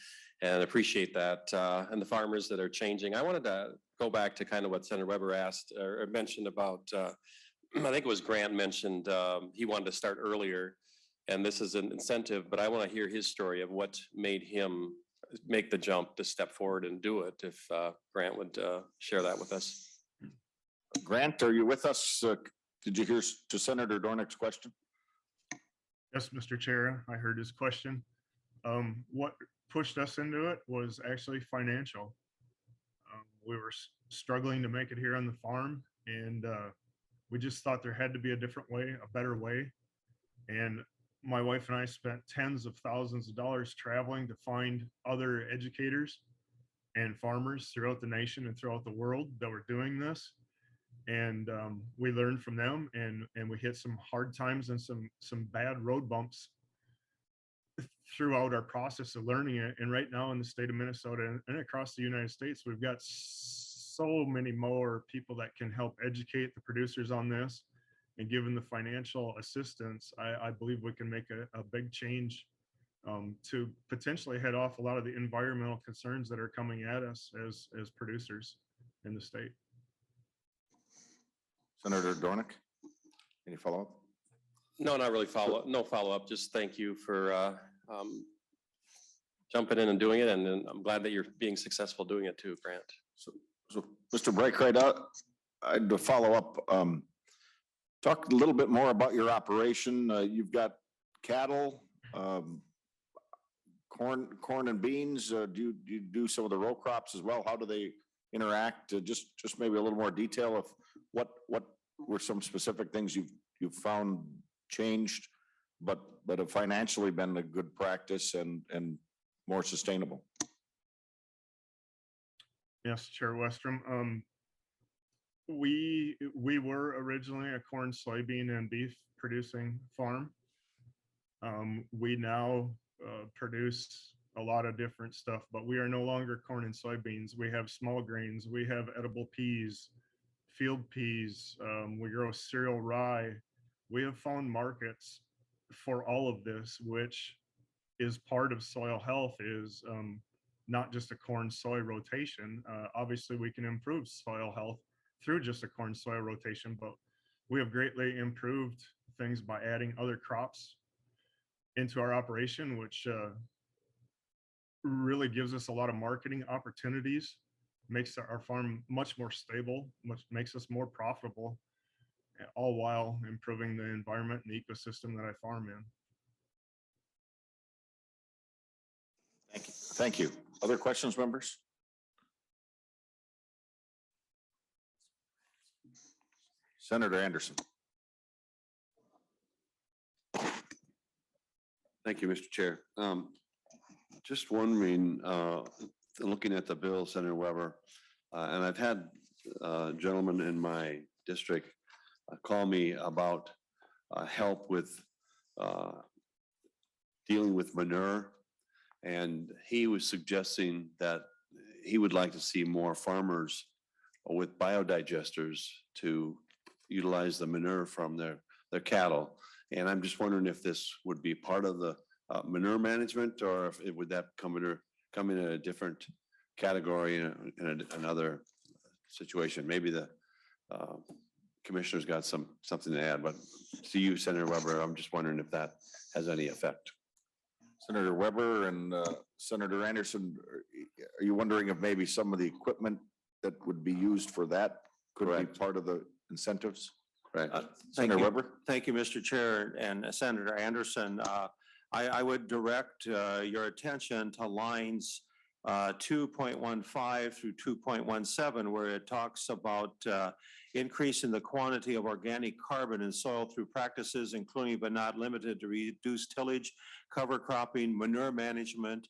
and appreciate that. And the farmers that are changing. I wanted to go back to kind of what Senator Weber asked or mentioned about, I think it was Grant mentioned he wanted to start earlier, and this is an incentive, but I want to hear his story of what made him make the jump to step forward and do it. If Grant would share that with us. Grant, are you with us? Did you hear to Senator Dornick's question? Yes, Mr. Chair, I heard his question. What pushed us into it was actually financial. We were struggling to make it here on the farm, and we just thought there had to be a different way, a better way. And my wife and I spent tens of thousands of dollars traveling to find other educators and farmers throughout the nation and throughout the world that were doing this. And we learned from them, and we hit some hard times and some bad road bumps throughout our process of learning it. And right now in the state of Minnesota and across the United States, we've got so many more people that can help educate the producers on this. And given the financial assistance, I believe we can make a big change to potentially head off a lot of the environmental concerns that are coming at us as producers in the state. Senator Dornick, any follow-up? No, not really no follow-up. Just thank you for jumping in and doing it. And I'm glad that you're being successful doing it too, Grant. So Mr. Breitkreuz, I'd follow up. Talk a little bit more about your operation. You've got cattle, corn and beans. Do you do some of the row crops as well? How do they interact? Just maybe a little more detail of what were some specific things you've found changed, but have financially been a good practice and more sustainable. Yes, Chair Westrom. We were originally a corn, soybean, and beef producing farm. We now produce a lot of different stuff, but we are no longer corn and soybeans. We have small grains. We have edible peas, field peas. We grow cereal rye. We have found markets for all of this, which is part of soil health, is not just a corn soy rotation. Obviously, we can improve soil health through just a corn soy rotation, but we have greatly improved things by adding other crops into our operation, which really gives us a lot of marketing opportunities, makes our farm much more stable, makes us more profitable, all while improving the environment and the ecosystem that I farm in. Thank you. Thank you. Other questions, members? Senator Anderson. Thank you, Mr. Chair. Just wondering, looking at the bill, Senator Weber, and I've had gentlemen in my district call me about help with dealing with manure. And he was suggesting that he would like to see more farmers with biodigesters to utilize the manure from their cattle. And I'm just wondering if this would be part of the manure management, or if would that come in a different category in another situation. Maybe the commissioner's got something to add, but to you, Senator Weber, I'm just wondering if that has any effect. Senator Weber and Senator Anderson, are you wondering if maybe some of the equipment that would be used for that could be part of the incentives? Right. Senator Weber? Thank you, Mr. Chair and Senator Anderson. I would direct your attention to lines 2.15 through 2.17, where it talks about increasing the quantity of organic carbon in soil through practices, including but not limited to reduced tillage, cover cropping, manure management,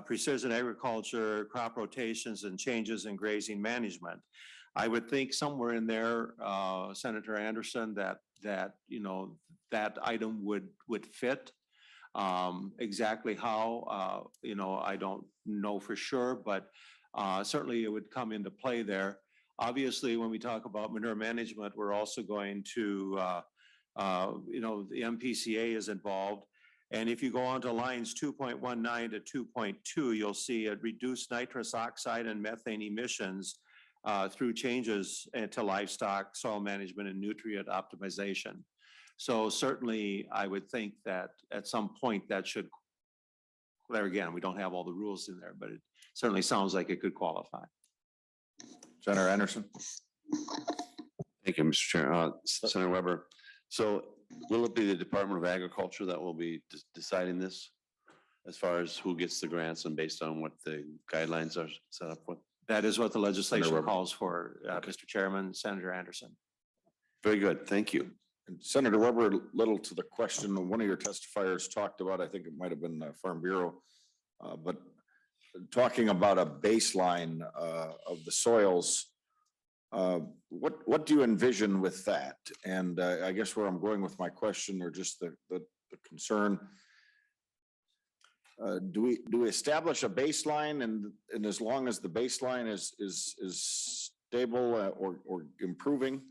precision agriculture, crop rotations, and changes in grazing management. I would think somewhere in there, Senator Anderson, that you know that item would fit. Exactly how, you know, I don't know for sure, but certainly it would come into play there. Obviously, when we talk about manure management, we're also going to, you know, the MPCA is involved. And if you go on to lines 2.19 to 2.2, you'll see a reduced nitrous oxide and methane emissions through changes to livestock, soil management, and nutrient optimization. So certainly, I would think that at some point that should, there again, we don't have all the rules in there, but it certainly sounds like it could qualify. Senator Anderson? Thank you, Mr. Chair. Senator Weber, so will it be the Department of Agriculture that will be deciding this as far as who gets the grants and based on what the guidelines are set up with? That is what the legislation calls for, Mr. Chairman, Senator Anderson. Very good. Thank you. And Senator Weber, little to the question, one of your testifiers talked about, I think it might have been Farm Bureau, but talking about a baseline of the soils, what do you envision with that? And I guess where I'm going with my question, or just the concern, do we establish a baseline, and as long as the baseline is stable or improving,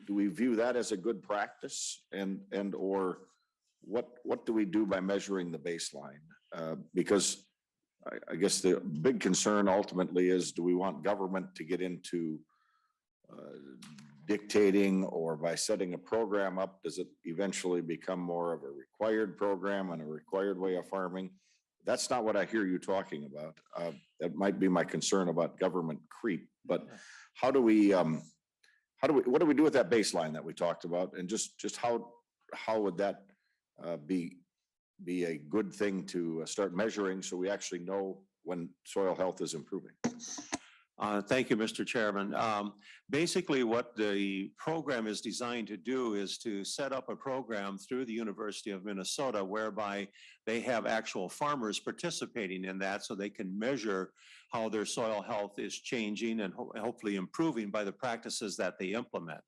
do we view that as a good practice, and or what do we do by measuring the baseline? Because I guess the big concern ultimately is, do we want government to get into dictating, or by setting a program up, does it eventually become more of a required program and a required way of farming? That's not what I hear you talking about. That might be my concern about government creep, but what do we do with that baseline that we talked about, and just how would that be a good thing to start measuring, so we actually know when soil health is improving? Thank you, Mr. Chairman. Basically, what the program is designed to do is to set up a program through the University of Minnesota whereby they have actual farmers participating in that, so they can measure how their soil health is changing and hopefully improving by the practices that they implement.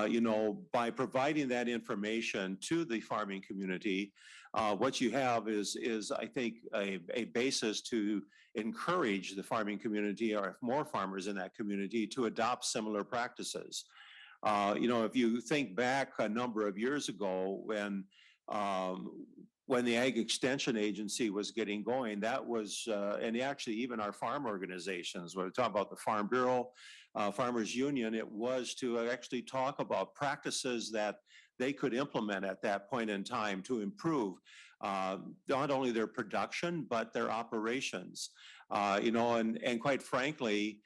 You know, by providing that information to the farming community, what you have is I think a basis to encourage the farming community, or more farmers in that community, to adopt similar practices. You know, if you think back a number of years ago when the Ag Extension Agency was getting going, that was, and actually even our farm organizations, when we talk about the Farm Bureau, Farmers Union, it was to actually talk about practices that they could implement at that point in time to improve not only their production, but their operations. You know, and quite frankly,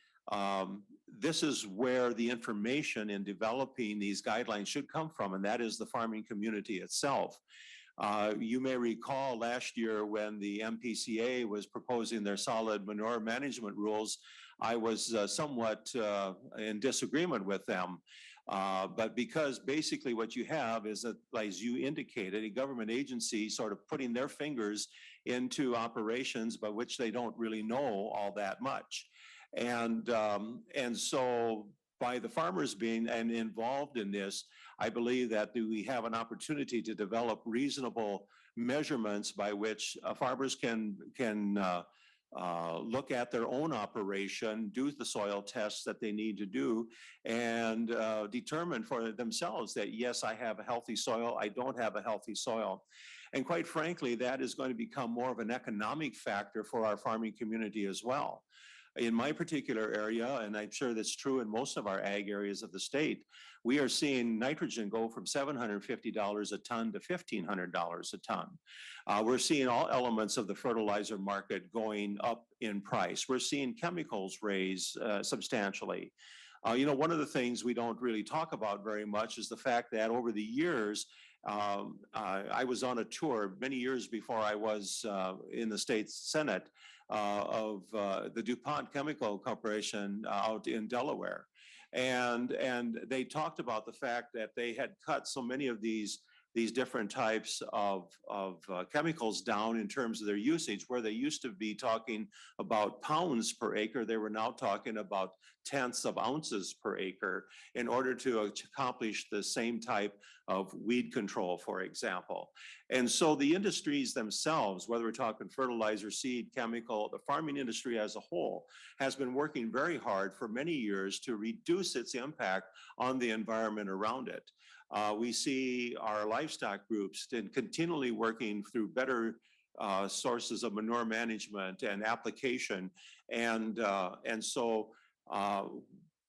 this is where the information in developing these guidelines should come from, and that is the farming community itself. You may recall last year when the MPCA was proposing their solid manure management rules, I was somewhat in disagreement with them. But because basically what you have is that, as you indicated, a government agency sort of putting their fingers into operations by which they don't really know all that much. And so by the farmers being involved in this, I believe that we have an opportunity to develop reasonable measurements by which farmers can look at their own operation, do the soil tests that they need to do, and determine for themselves that, yes, I have a healthy soil, I don't have a healthy soil. And quite frankly, that is going to become more of an economic factor for our farming community as well. in my particular area, and I'm sure that's true in most of our ag areas of the state, we are seeing nitrogen go from $750 a ton to $1,500 a ton. We're seeing all elements of the fertilizer market going up in price. We're seeing chemicals raise substantially. One of the things we don't really talk about very much is the fact that over the years, I was on a tour many years before I was in the state Senate of the DuPont Chemical Corporation out in Delaware. And they talked about the fact that they had cut so many of these different types of chemicals down in terms of their usage, where they used to be talking about pounds per acre, they were now talking about tenths of ounces per acre in order to accomplish the same type of weed control, for example. And so the industries themselves, whether we're talking fertilizer, seed, chemical, the farming industry as a whole has been working very hard for many years to reduce its impact on the environment around it. We see our livestock groups continually working through better sources of manure management and application.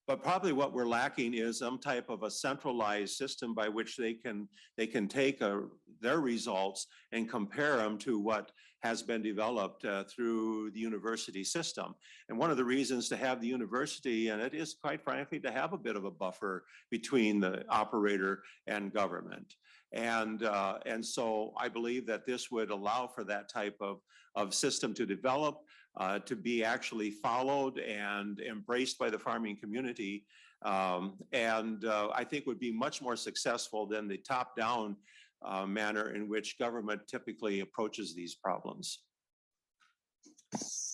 But probably what we're lacking is some type of a centralized system by which they can take their results and compare them to what has been developed through the university system. And one of the reasons to have the university, and it is quite frankly to have a bit of a buffer between the operator and government. And so I believe that this would allow for that type of system to develop, to be actually followed and embraced by the farming community. I think would be much more successful than the top-down manner in which government typically approaches these problems.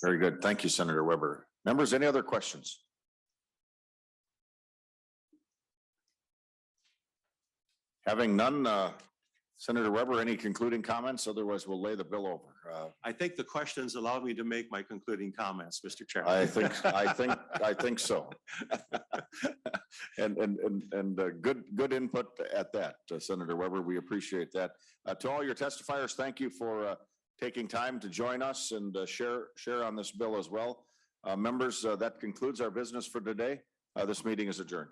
Very good. Thank you, Senator Weber. Members, any other questions? Having none, Senator Weber, any concluding comments? Otherwise, we'll lay the bill over. I think the questions allowed me to make my concluding comments, Mr. Chairman. I think so. And good input at that, Senator Weber. We appreciate that. To all your testifiers, thank you for taking time to join us and share on this bill as well. Members, that concludes our business for today. This meeting is adjourned.